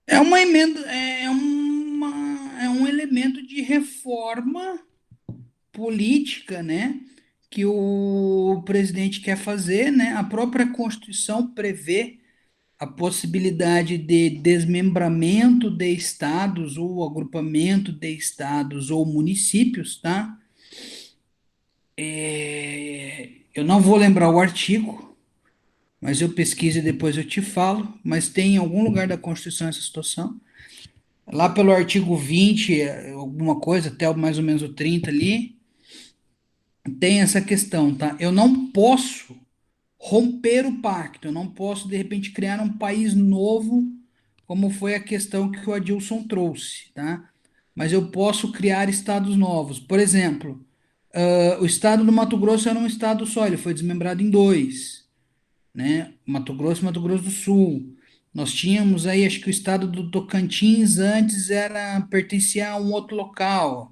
É uma emenda, é um elemento de reforma política, né? Que o presidente quer fazer, né? A própria Constituição prevê a possibilidade de desmembramento de estados ou agrupamento de estados ou municípios, tá? Eu não vou lembrar o artigo, mas eu pesquiso e depois eu te falo, mas tem em algum lugar da Constituição essa situação. Lá pelo artigo 20, alguma coisa, até mais ou menos o 30 ali, tem essa questão, tá? Eu não posso romper o pacto, eu não posso, de repente, criar um país novo, como foi a questão que o Adilson trouxe, tá? Mas eu posso criar estados novos. Por exemplo, o estado do Mato Grosso era um estado só, ele foi desmembrado em dois, né? Mato Grosso e Mato Grosso do Sul. Nós tínhamos aí, acho que o estado do Tocantins antes pertencia a um outro local,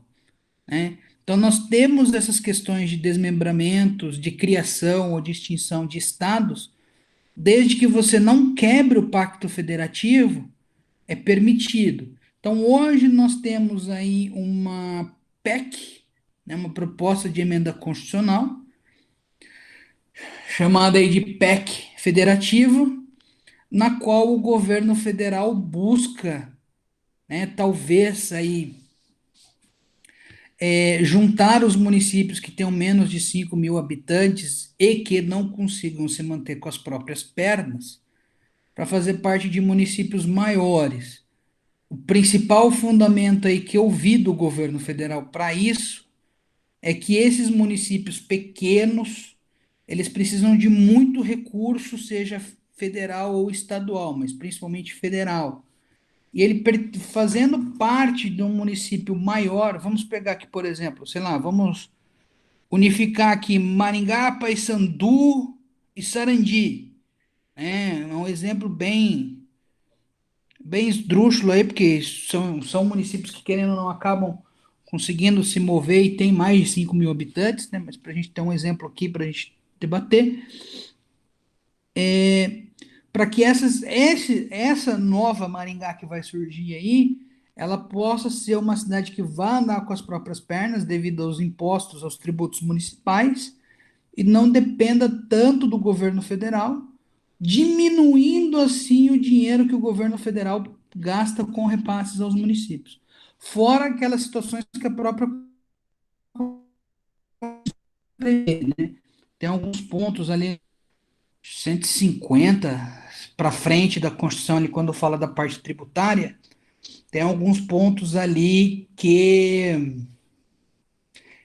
né? Então, nós temos essas questões de desmembramentos, de criação ou de extinção de estados, desde que você não quebre o pacto federativo, é permitido. Então, hoje nós temos aí uma PEC, né, uma proposta de emenda constitucional, chamada aí de PEC federativo, na qual o governo federal busca, né, talvez aí juntar os municípios que tenham menos de 5 mil habitantes e que não consigam se manter com as próprias pernas, para fazer parte de municípios maiores. O principal fundamento aí que eu vi do governo federal para isso é que esses municípios pequenos, eles precisam de muito recurso, seja federal ou estadual, mas principalmente federal. E ele fazendo parte de um município maior, vamos pegar aqui, por exemplo, sei lá, vamos unificar aqui Maringá, Paysandu e Sarandi. É um exemplo bem esdrúxulo aí, porque são municípios que, querendo ou não, acabam conseguindo se mover e tem mais de 5 mil habitantes, né? Mas para a gente ter um exemplo aqui para a gente debater, para que essa nova Maringá que vai surgir aí, ela possa ser uma cidade que vá andar com as próprias pernas devido aos impostos, aos tributos municipais, e não dependa tanto do governo federal, diminuindo assim o dinheiro que o governo federal gasta com repasses aos municípios. Fora aquelas situações que a própria prevê, né? Tem alguns pontos ali, 150 para frente da Constituição, ali, quando fala da parte tributária, tem alguns pontos ali que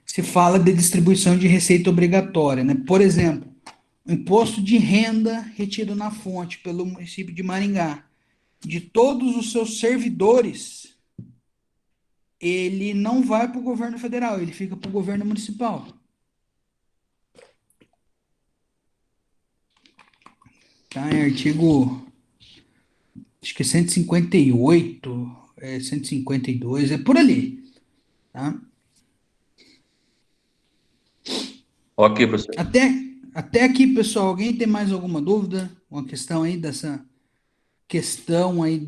se fala de distribuição de receita obrigatória, né? Por exemplo, o imposto de renda retido na fonte pelo município de Maringá, de todos os seus servidores, ele não vai para o governo federal, ele fica para o governo municipal. Tá, em artigo, acho que é 158, 152, é por ali, tá? Ok, professor. Até aqui, pessoal, alguém tem mais alguma dúvida? Uma questão aí dessa questão aí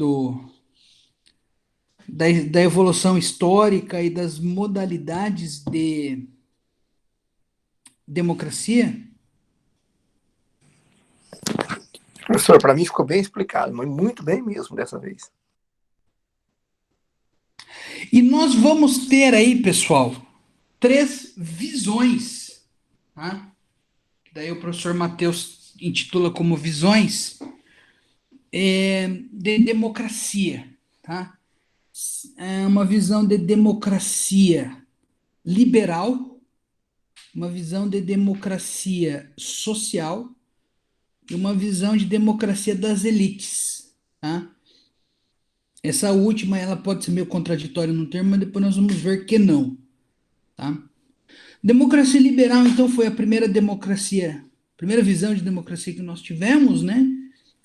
da evolução histórica e das modalidades de democracia? Professor, para mim ficou bem explicado, mas muito bem mesmo dessa vez. E nós vamos ter aí, pessoal, 3 visões, tá? Daí o professor Matheus intitula como visões de democracia, tá? É uma visão de democracia liberal, uma visão de democracia social e uma visão de democracia das elites, tá? Essa última, ela pode ser meio contraditória no termo, mas depois nós vamos ver que não, tá? Democracia liberal, então, foi a primeira democracia, primeira visão de democracia que nós tivemos, né?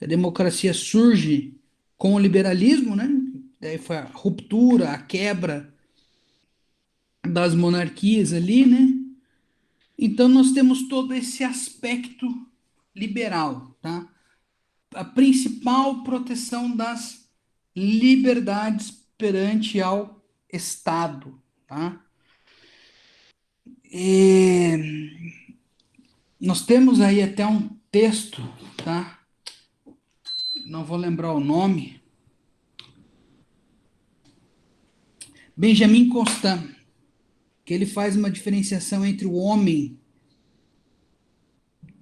A democracia surge com o liberalismo, né? Daí foi a ruptura, a quebra das monarquias ali, né? Então nós temos todo esse aspecto liberal, tá? A principal proteção das liberdades perante ao Estado, tá? Nós temos aí até um texto, tá? Não vou lembrar o nome. Benjamin Constant, que ele faz uma diferenciação entre o homem,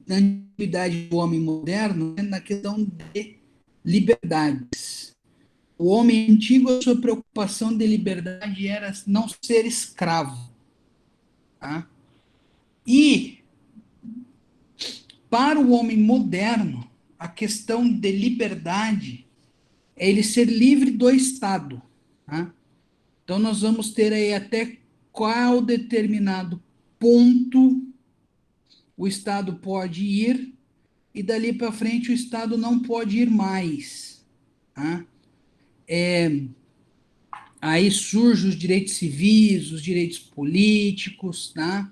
na antiguidade do homem moderno, né, na questão de liberdades. O homem antigo, a sua preocupação de liberdade era não ser escravo. Tá? E, para o homem moderno, a questão de liberdade é ele ser livre do Estado. Tá? Então, nós vamos ter aí até qual determinado ponto o Estado pode ir e dali para frente o Estado não pode ir mais. Tá? Aí surgem os direitos civis, os direitos políticos, tá?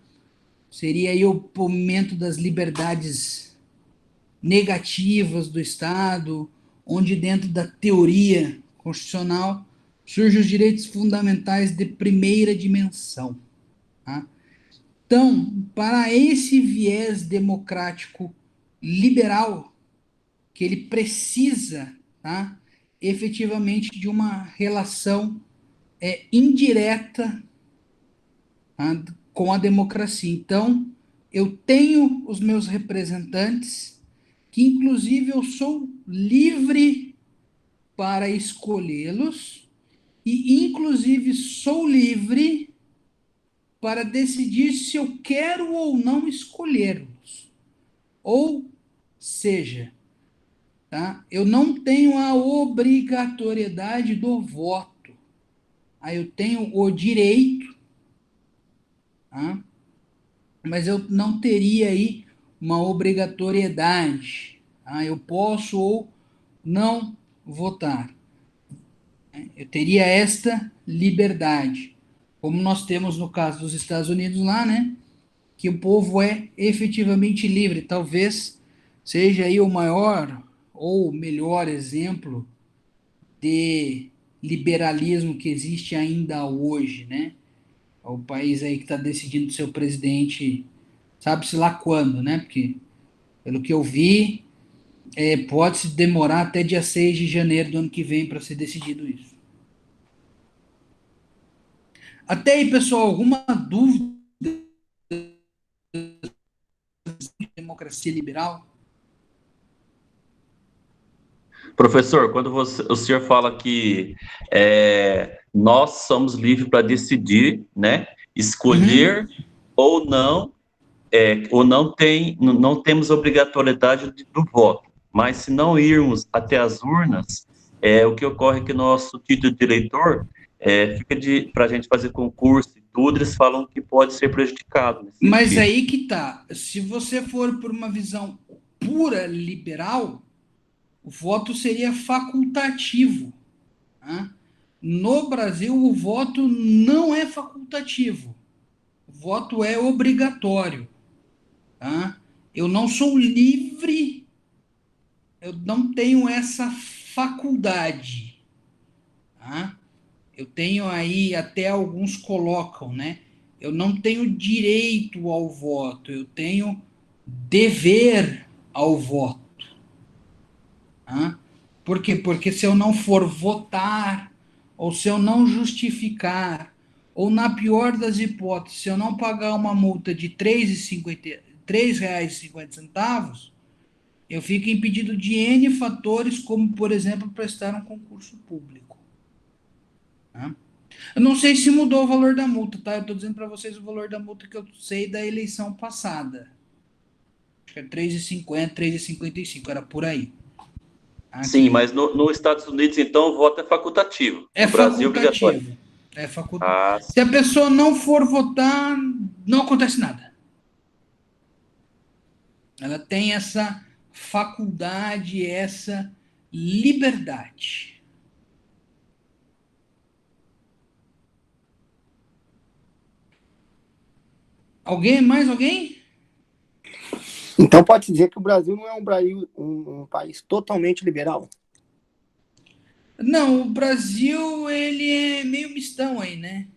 Seria aí o momento das liberdades negativas do Estado, onde dentro da teoria constitucional surgem os direitos fundamentais de primeira dimensão. Tá? Então, para esse viés democrático liberal, que ele precisa, tá, efetivamente de uma relação indireta tá, com a democracia. Então, eu tenho os meus representantes, que inclusive eu sou livre para escolhê-los, e inclusive sou livre para decidir se eu quero ou não escolhê-los. Ou seja, tá? Eu não tenho a obrigatoriedade do voto. Eu tenho o direito, tá? Mas eu não teria aí uma obrigatoriedade. Tá? Eu posso ou não votar. Eu teria esta liberdade. Como nós temos no caso dos Estados Unidos lá, né? Que o povo é efetivamente livre. Talvez seja aí o maior ou o melhor exemplo de liberalismo que existe ainda hoje, né? É o país aí que está decidindo seu presidente, sabe-se lá quando, né? Porque, pelo que eu vi, pode-se demorar até dia 6 de janeiro do ano que vem para ser decidido isso. Até aí, pessoal, alguma dúvida de democracia liberal? Professor, quando o senhor fala que nós somos livres para decidir, né, escolher ou não temos obrigatoriedade do voto, mas se não irmos até as urnas, o que ocorre é que nosso título de eleitor fica para a gente fazer concurso e tudo, eles falam que pode ser prejudicado nesse Mas sentido. aí que tá. Se você for por uma visão pura liberal, o voto seria facultativo. Tá? No Brasil, o voto não é facultativo. O voto é obrigatório. Tá? Eu não sou livre, eu não tenho essa faculdade. Tá? Eu tenho aí, até alguns colocam, né? Eu não tenho direito ao voto, eu tenho dever ao voto. Tá? Por quê? Porque se eu não for votar, ou se eu não justificar, ou na pior das hipóteses, se eu não pagar uma multa de R$ 3,50, eu fico impedido de N fatores, como, por exemplo, prestar um concurso público. Tá? Eu não sei se mudou o valor da multa, tá? Eu estou dizendo para vocês o valor da multa que eu sei da eleição passada. Acho que é R$ 3,50, R$ 3,55, era por aí. Sim, Aqui. mas nos Estados Unidos, então, o voto é facultativo. É No Brasil, é obrigatório. facultativo. É facultativo. Ah, Se a pessoa não for votar, não acontece nada. Ela tem essa faculdade, essa liberdade. Alguém? Mais alguém? Então pode dizer que o Brasil não é um país totalmente liberal? Não, o Brasil, ele é meio mistão aí, né?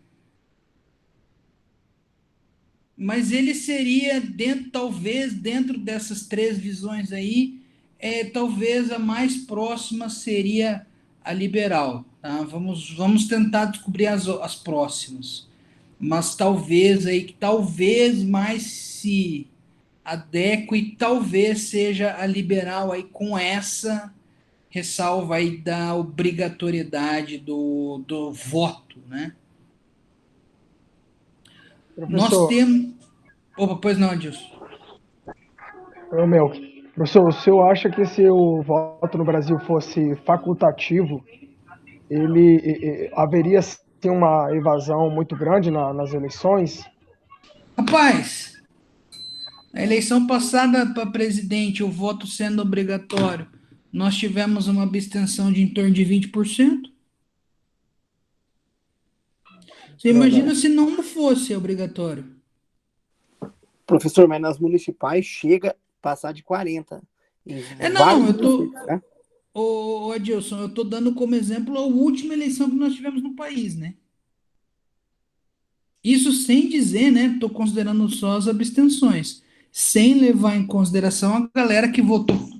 Mas ele seria, talvez, dentro dessas três visões aí, talvez a mais próxima seria a liberal. Tá? Vamos tentar descobrir as próximas. Mas talvez aí, que talvez mais se adeque, talvez seja a liberal aí com essa ressalva aí da obrigatoriedade do voto, né? Nós Professor, temos... Opa, pois não, Adilson. meu, professor, o senhor acha que se o voto no Brasil fosse facultativo, haveria sim uma evasão muito grande nas eleições? Rapaz, na eleição passada para presidente, o voto sendo obrigatório, nós tivemos uma abstenção de em torno de 20%. Você imagina Verdade. se não fosse obrigatório. Professor, mas nas municipais chega a passar de 40 em vários Não, eu tô... municípios, né? Ô, Adilson, eu tô dando como exemplo a última eleição que nós tivemos no país, né? Isso sem dizer, né? Tô considerando só as abstenções, sem levar em consideração a galera que votou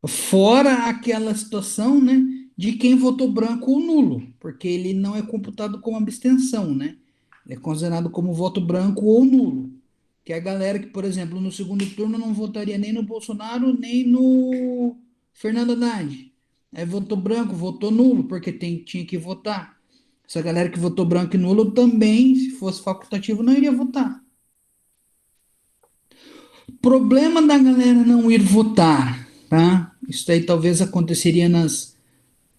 fora aquela situação, né, de quem votou branco ou nulo, porque ele não é computado como abstenção, né? Ele é considerado como voto branco ou nulo. Que é a galera que, por exemplo, no segundo turno não votaria nem no Bolsonaro, nem no Fernando Haddad. Aí votou branco, votou nulo, porque tinha que votar. Essa galera que votou branco e nulo também, se fosse facultativo, não iria votar. Problema da galera não ir votar, tá? Isso aí talvez aconteceria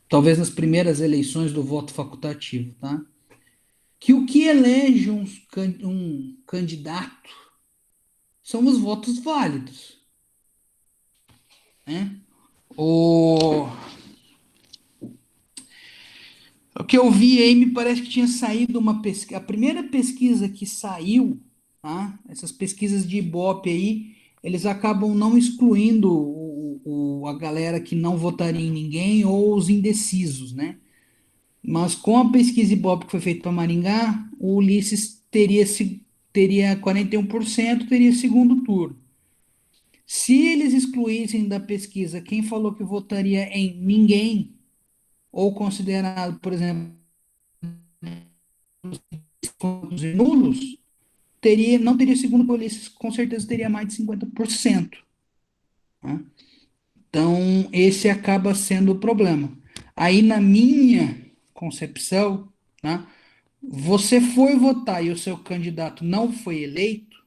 talvez nas primeiras eleições do voto facultativo, tá? Que o que elege um candidato são os votos válidos, né? O, o que eu vi aí me parece que tinha saído uma pesquisa, a primeira pesquisa que saiu, tá? Essas pesquisas de Ibope aí, eles acabam não excluindo a galera que não votaria em ninguém ou os indecisos, né? Mas com a pesquisa Ibope que foi feita para Maringá, o Ulisses teria 41%, teria segundo turno. Se eles excluíssem da pesquisa quem falou que votaria em ninguém, ou considerado, por exemplo, nulos, não teria segundo turno, Ulisses com certeza teria mais de 50%. Tá? Então, esse acaba sendo o problema. Aí, na minha concepção, tá? Você foi votar e o seu candidato não foi eleito,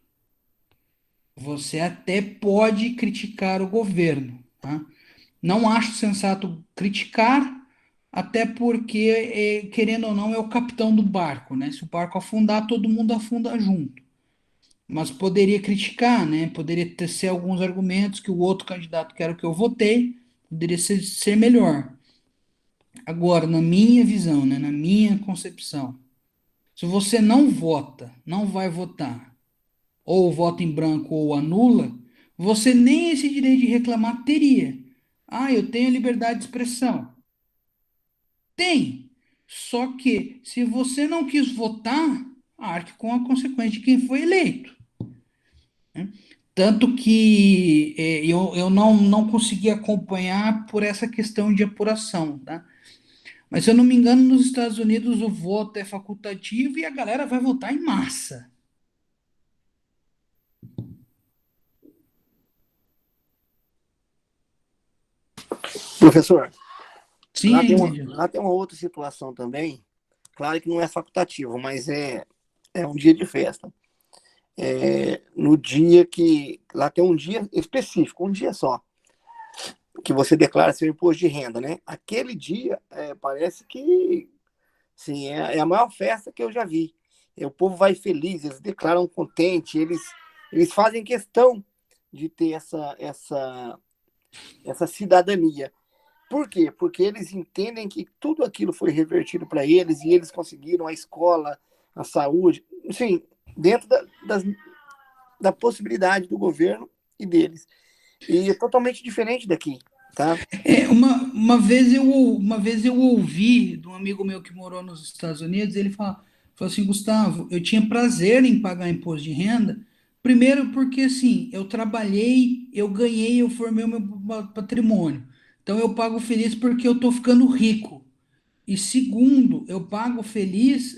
você até pode criticar o governo, tá? Não acho sensato criticar, até porque, querendo ou não, é o capitão do barco, né? Se o barco afundar, todo mundo afunda junto. Mas poderia criticar, né? Poderia ser alguns argumentos que o outro candidato que era o que eu votei, poderia ser melhor. Agora, na minha visão, né? Na minha concepção, se você não vota, não vai votar, ou vota em branco ou anula, você nem esse direito de reclamar teria. Ah, eu tenho liberdade de expressão. Tem. Só que, se você não quis votar, arque com a consequência de quem foi eleito. Né? Tanto que eu não consegui acompanhar por essa questão de apuração, tá? Mas, se eu não me engano, nos Estados Unidos o voto é facultativo e a galera vai votar em massa. Professor, Sim, entendi. lá tem uma outra situação também. Claro que não é facultativo, mas é um dia de festa. No dia que. Lá tem um dia específico, um dia só, que você declara seu imposto de renda, né? Aquele dia, parece que sim, é a maior festa que eu já vi. O povo vai feliz, eles declaram contente, eles fazem questão de ter essa cidadania. Por quê? Porque eles entendem que tudo aquilo foi revertido para eles e eles conseguiram a escola, a saúde, enfim, dentro da possibilidade do governo e deles. E é totalmente diferente daqui, tá? Uma vez eu ouvi de um amigo meu que morou nos Estados Unidos, ele falou assim, Gustavo, eu tinha prazer em pagar imposto de renda, primeiro porque assim, eu trabalhei, eu ganhei, eu formei o meu patrimônio. Então eu pago feliz porque eu estou ficando rico. E segundo, eu pagava feliz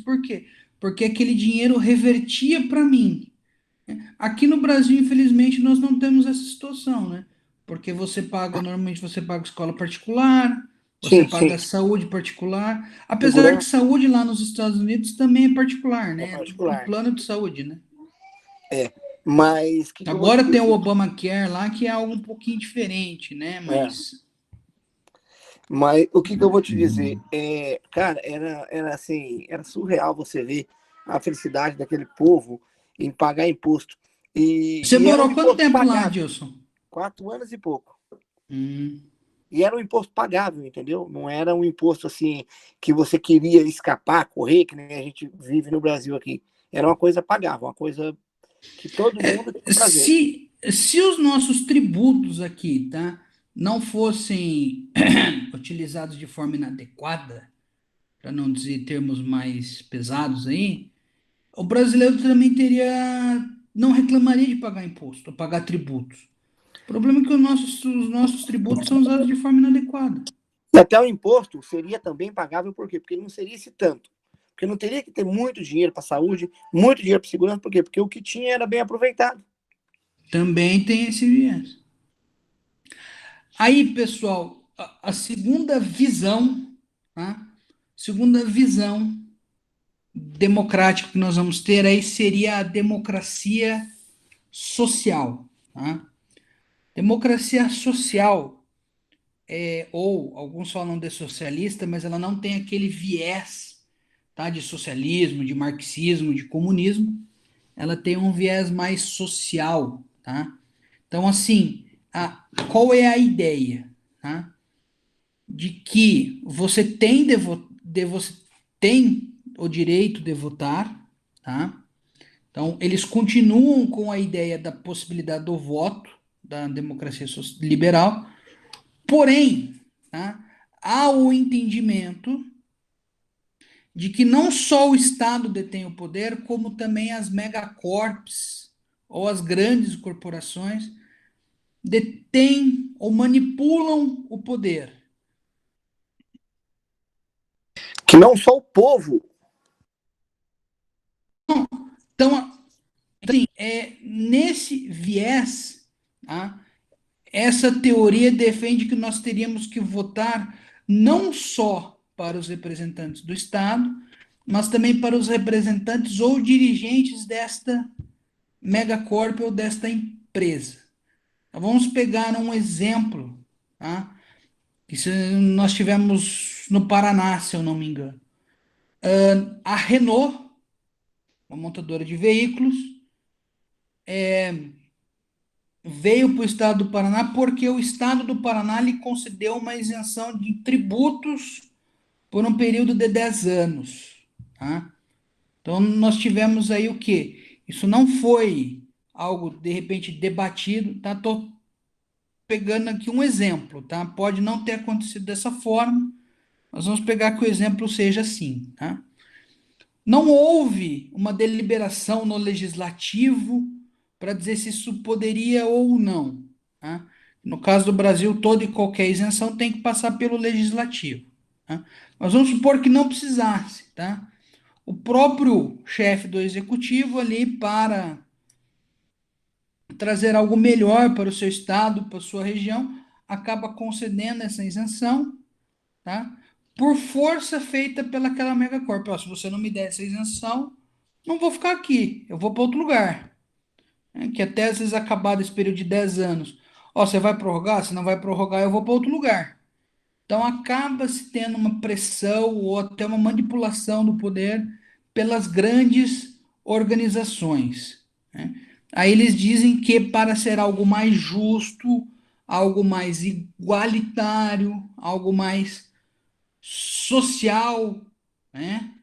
por quê? Porque aquele dinheiro revertia para mim. Aqui no Brasil, infelizmente, nós não temos essa situação, né? Porque normalmente você paga escola particular, você Sim, sim. paga saúde particular, apesar que Segurança saúde lá nos Estados Unidos também é particular, é né? Um particular. plano de saúde, né? Mas o que eu vou te Agora tem o dizer? Obamacare lá, que é algo um pouquinho diferente, né? É, Mas mas o que eu vou te dizer? Cara, era assim, era surreal você ver a felicidade daquele povo em pagar imposto. você E era um morou quanto imposto tempo lá, pagável, Dilson? 4 anos e pouco. Hum. E era um imposto pagável, entendeu? Não era um imposto assim que você queria escapar, correr, que nem a gente vive no Brasil aqui. Era uma coisa pagável, uma coisa que todo mundo tinha prazer. Se os nossos tributos aqui, tá, não fossem utilizados de forma inadequada, para não dizer termos mais pesados aí, o brasileiro também não reclamaria de pagar imposto, ou pagar tributos. O problema é que os nossos tributos são usados de forma inadequada. E até o imposto seria também pagável, por quê? Porque não seria esse tanto. Porque não teria que ter muito dinheiro para saúde, muito dinheiro para segurança, por quê? Porque o que tinha era bem aproveitado. Também tem esse viés. Aí, pessoal, a segunda visão, tá? Segunda visão democrática que nós vamos ter aí seria a democracia social, tá? Democracia social, ou alguns falam de socialista, mas ela não tem aquele viés, tá, de socialismo, de marxismo, de comunismo. Ela tem um viés mais social, tá? Então, assim, qual é a ideia, tá? De que você você tem o direito de votar, tá? Então, eles continuam com a ideia da possibilidade do voto, da democracia liberal, porém, tá, há o entendimento de que não só o Estado detém o poder, como também as megacorps ou as grandes corporações detêm ou manipulam o poder. Que não só o povo. Então, assim, nesse viés, tá, essa teoria defende que nós teríamos que votar não só para os representantes do Estado, mas também para os representantes ou dirigentes desta megacorp ou desta empresa. Então, vamos pegar um exemplo, tá? Isso nós tivemos no Paraná, se eu não me engano. A Renault, uma montadora de veículos, veio para o estado do Paraná porque o estado do Paraná lhe concedeu uma isenção de tributos por um período de 10 anos. Tá? Então, nós tivemos aí o quê? Isso não foi algo, de repente, debatido, tá? Estou pegando aqui um exemplo, tá? Pode não ter acontecido dessa forma, mas vamos pegar que o exemplo seja assim, tá? Não houve uma deliberação no legislativo para dizer se isso poderia ou não, tá? No caso do Brasil, toda e qualquer isenção tem que passar pelo legislativo, tá? Mas vamos supor que não precisasse, tá? O próprio chefe do executivo ali, para trazer algo melhor para o seu estado, para a sua região, acaba concedendo essa isenção, tá? Por força feita pelaquela megacorp. Ó, se você não me der essa isenção, não vou ficar aqui, eu vou para outro lugar. Que até às vezes acabar esse período de 10 anos. Ó, você vai prorrogar? Se não vai prorrogar, eu vou para outro lugar. Então acaba se tendo uma pressão ou até uma manipulação do poder pelas grandes organizações, né? Aí eles dizem que para ser algo mais justo, algo mais igualitário, algo mais social, né?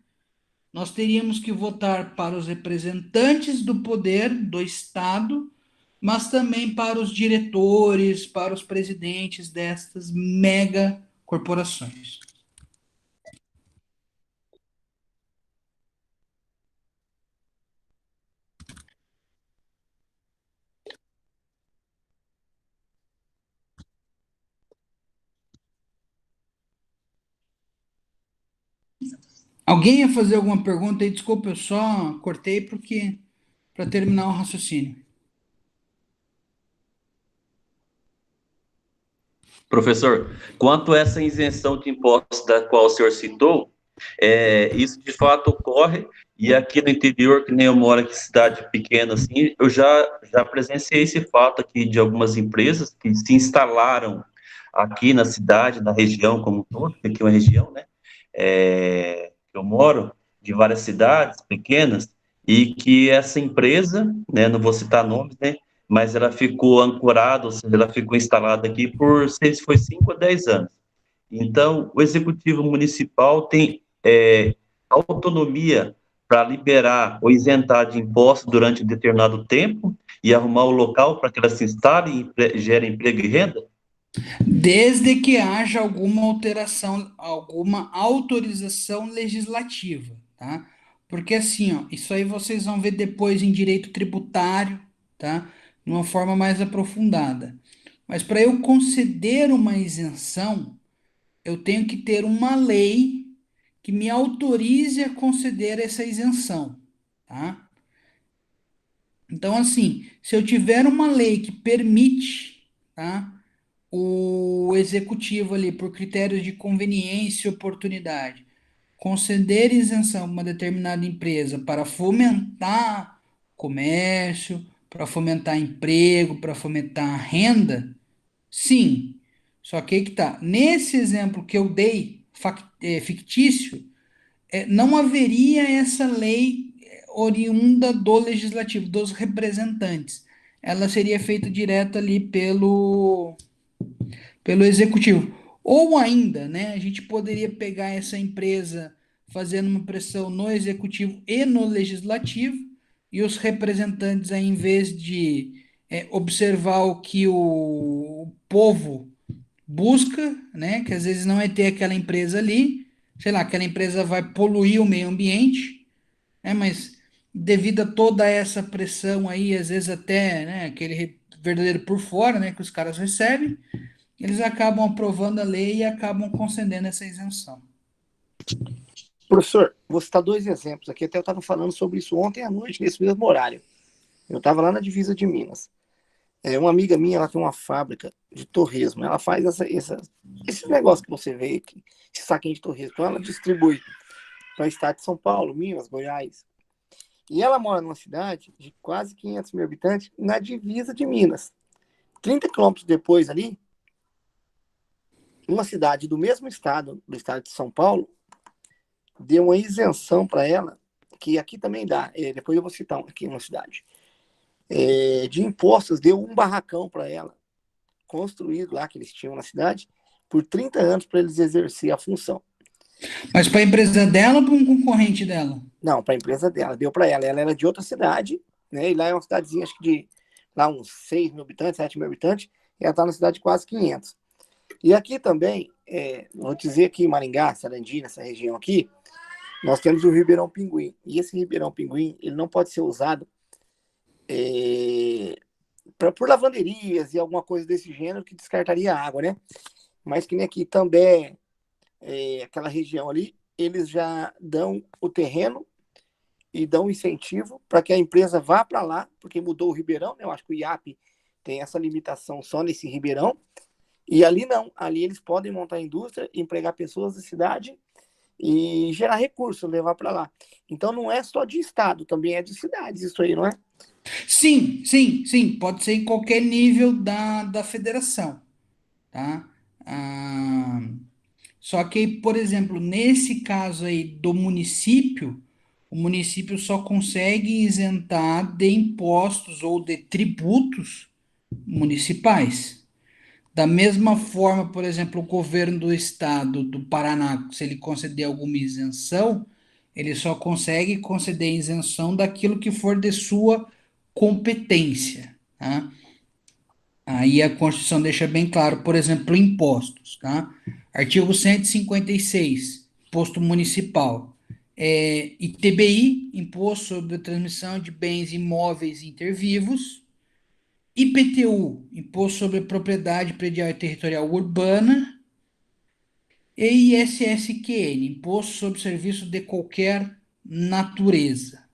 Nós teríamos que votar para os representantes do poder do Estado, mas também para os diretores, para os presidentes destas mega corporações. Alguém ia fazer alguma pergunta aí? Desculpa, eu só cortei porque para terminar o raciocínio. Professor, quanto a essa isenção de impostos da qual o senhor citou, isso de fato ocorre, e aqui no interior, que nem eu moro aqui em cidade pequena, assim, eu já presenciei esse fato aqui de algumas empresas que se instalaram aqui na cidade, na região como um todo, que aqui é uma região, né, que eu moro, de várias cidades pequenas, e que essa empresa, né, não vou citar nomes, né, mas ela ficou ancorada, ou seja, ela ficou instalada aqui por, sei se foi 5 ou 10 anos. Então, o executivo municipal tem autonomia para liberar ou isentar de impostos durante um determinado tempo e arrumar o local para que ela se instale e gere emprego e renda? Desde que haja alguma alteração, alguma autorização legislativa, tá? Porque assim, ó, isso aí vocês vão ver depois em direito tributário, tá? De uma forma mais aprofundada. Mas para eu conceder uma isenção, eu tenho que ter uma lei que me autorize a conceder essa isenção, tá? Então, assim, se eu tiver uma lei que permite, tá, o executivo ali, por critérios de conveniência e oportunidade, conceder isenção a uma determinada empresa para fomentar comércio, para fomentar emprego, para fomentar renda, sim. Só que aí que tá. Nesse exemplo que eu dei, fictício, não haveria essa lei oriunda do legislativo, dos representantes. Ela seria feita direto ali pelo executivo. Ou ainda, né, a gente poderia pegar essa empresa fazendo uma pressão no executivo e no legislativo, e os representantes, aí, em vez de observar o que o povo busca, né, que às vezes não é ter aquela empresa ali, sei lá, aquela empresa vai poluir o meio ambiente, né, mas devido a toda essa pressão aí, às vezes até, né, aquele verdadeiro por fora, né, que os caras recebem, eles acabam aprovando a lei e acabam concedendo essa isenção. Professor, vou citar dois exemplos aqui. Até eu estava falando sobre isso ontem à noite, nesse mesmo horário. Eu estava lá na divisa de Minas. Uma amiga minha, ela tem uma fábrica de torresmo. Ela faz esse negócio que você vê aqui, esse saquinho de torresmo. Então, ela distribui para o estado de São Paulo, Minas, Goiás. E ela mora numa cidade de quase 500 mil habitantes, na divisa de Minas. 30 quilômetros depois ali, uma cidade do mesmo estado, do estado de São Paulo, deu uma isenção para ela, que aqui também dá, depois eu vou citar aqui uma cidade, de impostos, deu um barracão para ela, construído lá, que eles tinham na cidade, por 30 anos para eles exercer a função. Mas para a empresa dela ou para um concorrente dela? Não, para a empresa dela, deu para ela. Ela era de outra cidade, né? E lá é uma cidadezinha, acho que de lá uns 6 mil habitantes, 7 mil habitantes, e ela está na cidade de quase 500. E aqui também, vou dizer que em Maringá, Sarandi, nessa região aqui, nós temos o Ribeirão Pinguim. E esse Ribeirão Pinguim, ele não pode ser usado por lavanderias e alguma coisa desse gênero que descartaria água, né? Mas que nem aqui também, aquela região ali, eles já dão o terreno e dão incentivo para que a empresa vá para lá, porque mudou o Ribeirão, né? Eu acho que o IAP tem essa limitação só nesse Ribeirão, e ali não, ali eles podem montar indústria, empregar pessoas da cidade e gerar recursos, levar para lá. Então não é só de estado, também é de cidades isso aí, não é? Sim, sim, sim. Pode ser em qualquer nível da federação, tá? Ah, só que, por exemplo, nesse caso aí do município, o município só consegue isentar de impostos ou de tributos municipais. Da mesma forma, por exemplo, o governo do estado do Paraná, se ele conceder alguma isenção, ele só consegue conceder isenção daquilo que for de sua competência, tá? Aí a Constituição deixa bem claro, por exemplo, impostos, tá? Artigo 156, imposto municipal. ITBI, Imposto sobre a Transmissão de Bens Imóveis e Intervivos. IPTU, Imposto sobre a Propriedade Predial e Territorial Urbana. E ISSQN, Imposto sobre Serviço de Qualquer Natureza.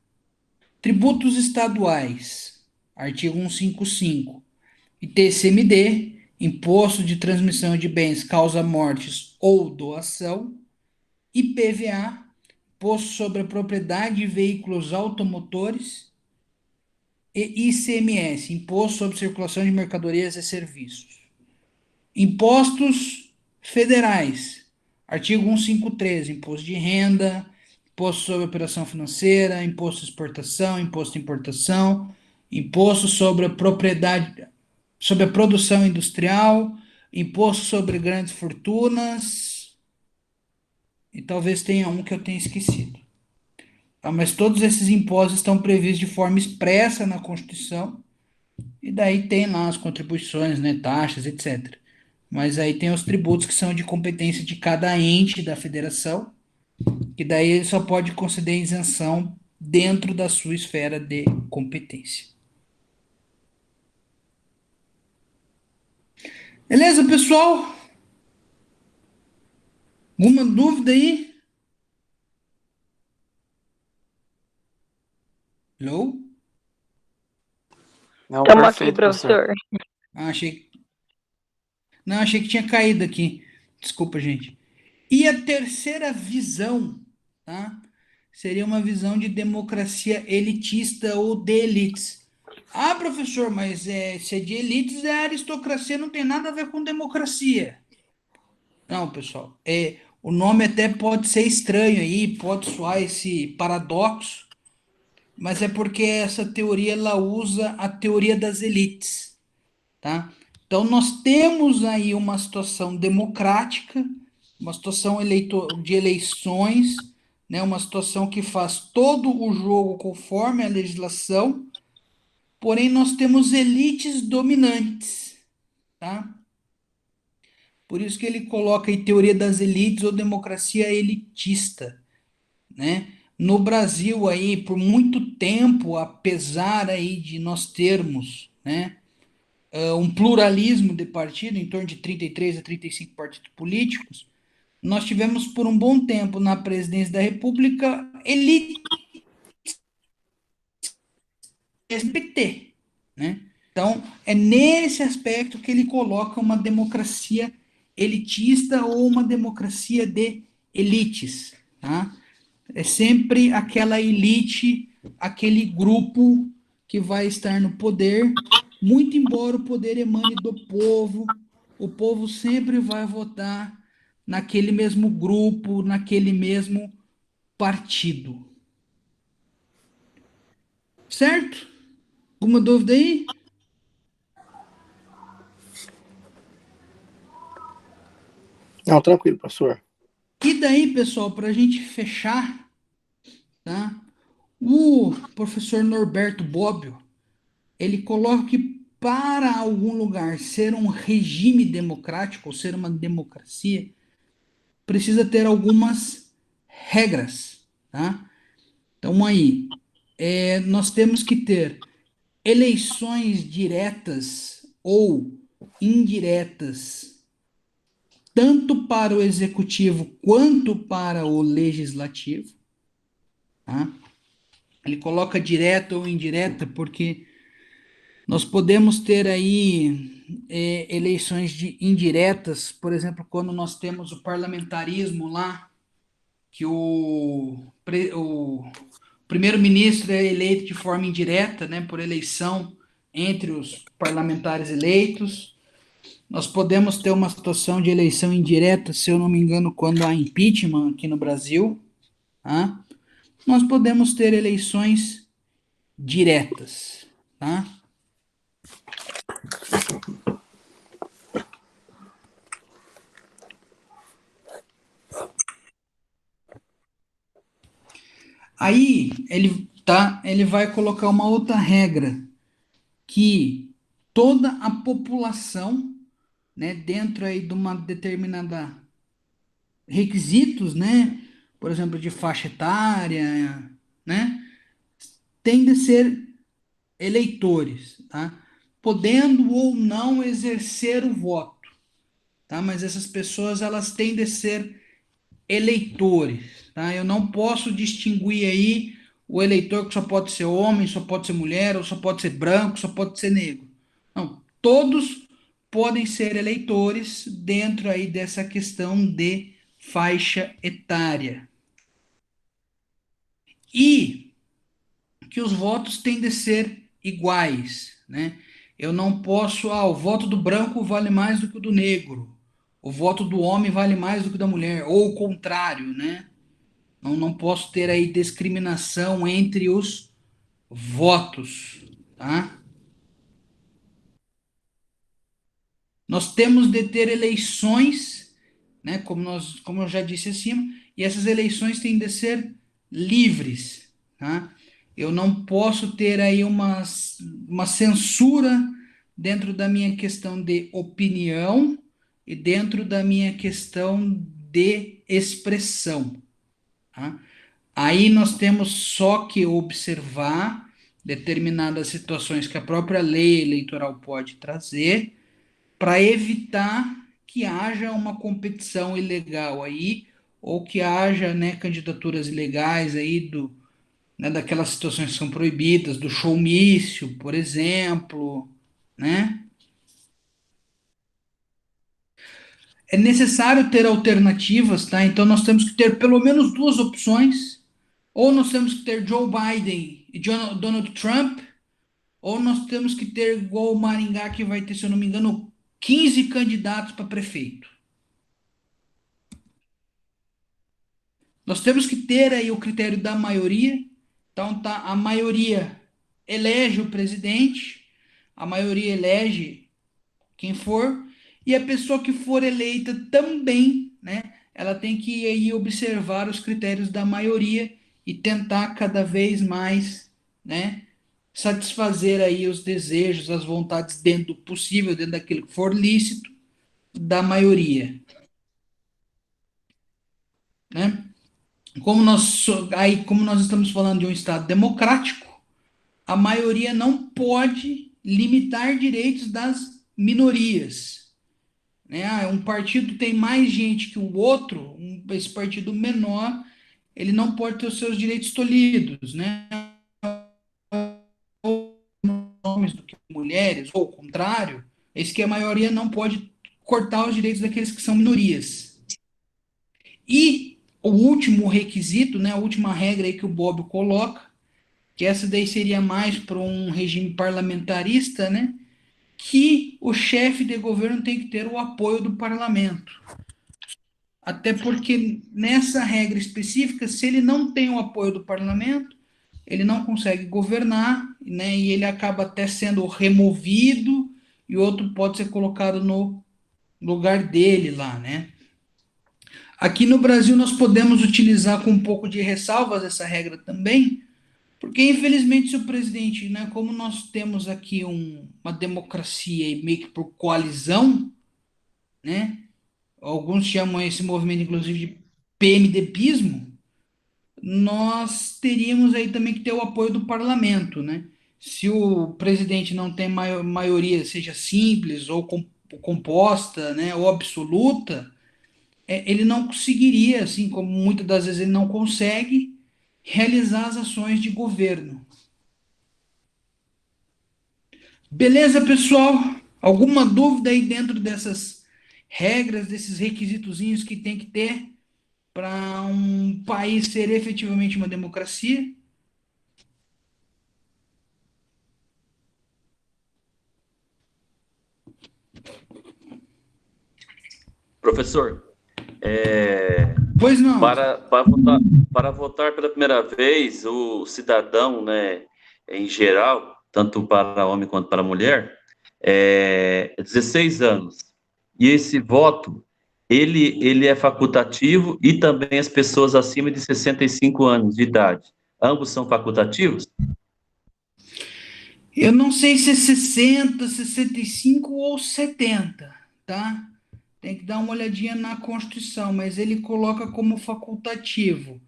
Tributos estaduais, artigo 155. ITCMD, Imposto de Transmissão de Bens Causa Mortes ou Doação. IPVA, Imposto sobre a Propriedade de Veículos Automotores. E ICMS, Imposto sobre Circulação de Mercadorias e Serviços. Impostos federais, artigo 153, Imposto de Renda, Imposto sobre Operação Financeira, Imposto de Exportação, Imposto de Importação, Imposto sobre a Propriedade, sobre a Produção Industrial, Imposto sobre Grandes Fortunas, e talvez tenha um que eu tenha esquecido. Tá? Mas todos esses impostos estão previstos de forma expressa na Constituição, e daí tem lá as contribuições, né, taxas, etc. Mas aí tem os tributos que são de competência de cada ente da federação, que daí ele só pode conceder isenção dentro da sua esfera de competência. Beleza, pessoal? Alguma dúvida aí? Hello? Não, Estamos aqui, perfeito, professor. professor. Ah, achei que tinha caído aqui. Desculpa, gente. E a terceira visão, tá? Seria uma visão de democracia elitista ou de elites. Ah, professor, mas se é de elites, a aristocracia não tem nada a ver com democracia. Não, pessoal. O nome até pode ser estranho aí, pode soar esse paradoxo, mas é porque essa teoria ela usa a teoria das elites, tá? Então nós temos aí uma situação democrática, uma situação de eleições, né? Uma situação que faz todo o jogo conforme a legislação, porém nós temos elites dominantes, tá? Por isso que ele coloca aí teoria das elites ou democracia elitista, né? No Brasil aí, por muito tempo, apesar aí de nós termos, né, um pluralismo de partido, em torno de 33 a 35 partidos políticos, nós tivemos por um bom tempo na presidência da República elite PT, né? Então, é nesse aspecto que ele coloca uma democracia elitista ou uma democracia de elites, tá? É sempre aquela elite, aquele grupo que vai estar no poder, muito embora o poder emane do povo, o povo sempre vai votar naquele mesmo grupo, naquele mesmo partido. Certo? Alguma dúvida aí? Não, tranquilo, professor. E daí, pessoal, para a gente fechar, tá? O professor Norberto Bobbio, ele coloca que para algum lugar ser um regime democrático, ou ser uma democracia, precisa ter algumas regras, tá? Então aí, nós temos que ter eleições diretas ou indiretas, tanto para o executivo quanto para o legislativo, tá? Ele coloca direta ou indireta porque nós podemos ter aí eleições indiretas, por exemplo, quando nós temos o parlamentarismo lá, que o primeiro-ministro é eleito de forma indireta, né, por eleição entre os parlamentares eleitos. Nós podemos ter uma situação de eleição indireta, se eu não me engano, quando há impeachment aqui no Brasil. Tá? Nós podemos ter eleições diretas. Tá? Aí ele vai colocar uma outra regra, que toda a população, né, dentro aí de uma determinada requisitos, né, por exemplo, de faixa etária, né, tem de ser eleitores, tá? Podendo ou não exercer o voto, tá? Mas essas pessoas elas têm de ser eleitores, tá? Eu não posso distinguir aí o eleitor que só pode ser homem, só pode ser mulher, ou só pode ser branco, só pode ser negro. Não, todos podem ser eleitores dentro aí dessa questão de faixa etária. E que os votos têm de ser iguais, né? Eu não posso, o voto do branco vale mais do que o do negro, o voto do homem vale mais do que o da mulher, ou o contrário, né? Não posso ter aí discriminação entre os votos, tá? Nós temos de ter eleições, né? Como eu já disse acima, e essas eleições têm de ser livres, tá? Eu não posso ter aí uma censura dentro da minha questão de opinião e dentro da minha questão de expressão, tá? Aí nós temos só que observar determinadas situações que a própria lei eleitoral pode trazer para evitar que haja uma competição ilegal aí ou que haja, né, candidaturas ilegais aí né, daquelas situações que são proibidas, do showmício, por exemplo, né? É necessário ter alternativas, tá? Então nós temos que ter pelo menos duas opções, ou nós temos que ter Joe Biden e Donald Trump, ou nós temos que ter igual o Maringá, que vai ter, se eu não me engano, 15 candidatos para prefeito. Nós temos que ter aí o critério da maioria. Então, tá, a maioria elege o presidente, a maioria elege quem for, e a pessoa que for eleita também, né, ela tem que aí observar os critérios da maioria e tentar cada vez mais, né, satisfazer aí os desejos, as vontades dentro do possível, dentro daquilo que for lícito, da maioria, né? Como nós estamos falando de um Estado democrático, a maioria não pode limitar direitos das minorias, né? Um partido tem mais gente que o outro, esse partido menor, ele não pode ter os seus direitos tolhidos, né? Homens do que mulheres, ou o contrário, esse que a maioria não pode cortar os direitos daqueles que são minorias. E o último requisito, né, a última regra aí que o Bob coloca, que essa daí seria mais para um regime parlamentarista, né, que o chefe de governo tem que ter o apoio do parlamento. Até porque nessa regra específica, se ele não tem o apoio do parlamento, ele não consegue governar, né, e ele acaba até sendo removido e outro pode ser colocado no lugar dele lá, né? Aqui no Brasil nós podemos utilizar com um pouco de ressalvas essa regra também, porque infelizmente se o presidente, né, como nós temos aqui uma democracia e meio que por coalizão, né, alguns chamam esse movimento inclusive de PMDBismo, nós teríamos aí também que ter o apoio do parlamento, né? Se o presidente não tem maioria, seja simples ou composta, né, ou absoluta, ele não conseguiria, assim como muitas das vezes ele não consegue, realizar as ações de governo. Beleza, pessoal? Alguma dúvida aí dentro dessas regras, desses requisitozinhos que tem que ter para um país ser efetivamente uma democracia? Professor, Pois não. para votar pela primeira vez, o cidadão, né, em geral, tanto para homem quanto para mulher, 16 anos. E esse voto, ele é facultativo e também as pessoas acima de 65 anos de idade. Ambos são facultativos? Eu não sei se é 60, 65 ou 70, tá? Tem que dar uma olhadinha na Constituição, mas ele coloca como facultativo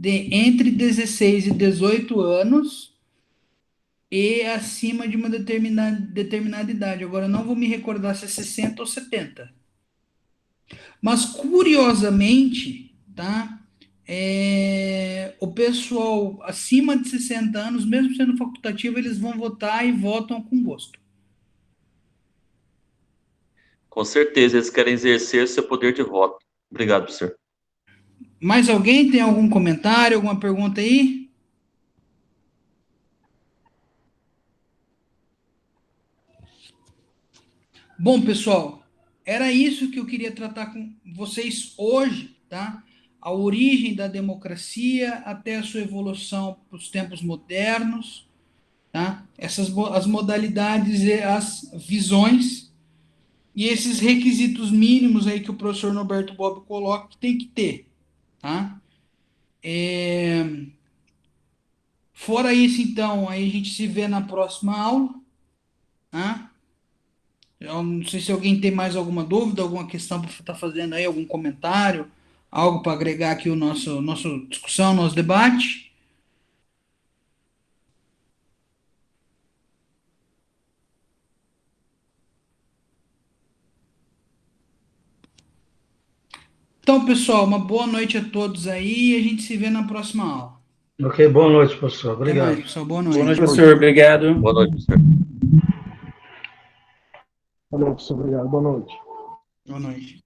entre 16 e 18 anos e acima de uma determinada idade. Agora, eu não vou me recordar se é 60 ou 70. Mas, curiosamente, tá? O pessoal acima de 60 anos, mesmo sendo facultativo, eles vão votar e votam com gosto. Com certeza, eles querem exercer seu poder de voto. Obrigado, professor. Mais alguém tem algum comentário, alguma pergunta aí? Bom, pessoal, era isso que eu queria tratar com vocês hoje, tá? A origem da democracia até a sua evolução para os tempos modernos, tá? As modalidades e as visões e esses requisitos mínimos aí que o professor Norberto Bob coloca que tem que ter, tá? Fora isso, então, aí a gente se vê na próxima aula, tá? Eu não sei se alguém tem mais alguma dúvida, alguma questão para estar fazendo aí, algum comentário, algo para agregar aqui o nossa discussão, nosso debate. Então, pessoal, uma boa noite a todos aí e a gente se vê na próxima aula. Ok, boa noite, professor. Até Obrigado. mais, pessoal. Boa Boa noite, noite. professor. Obrigado. Boa noite, professor. Valeu, professor. Obrigado. Boa noite. Boa noite.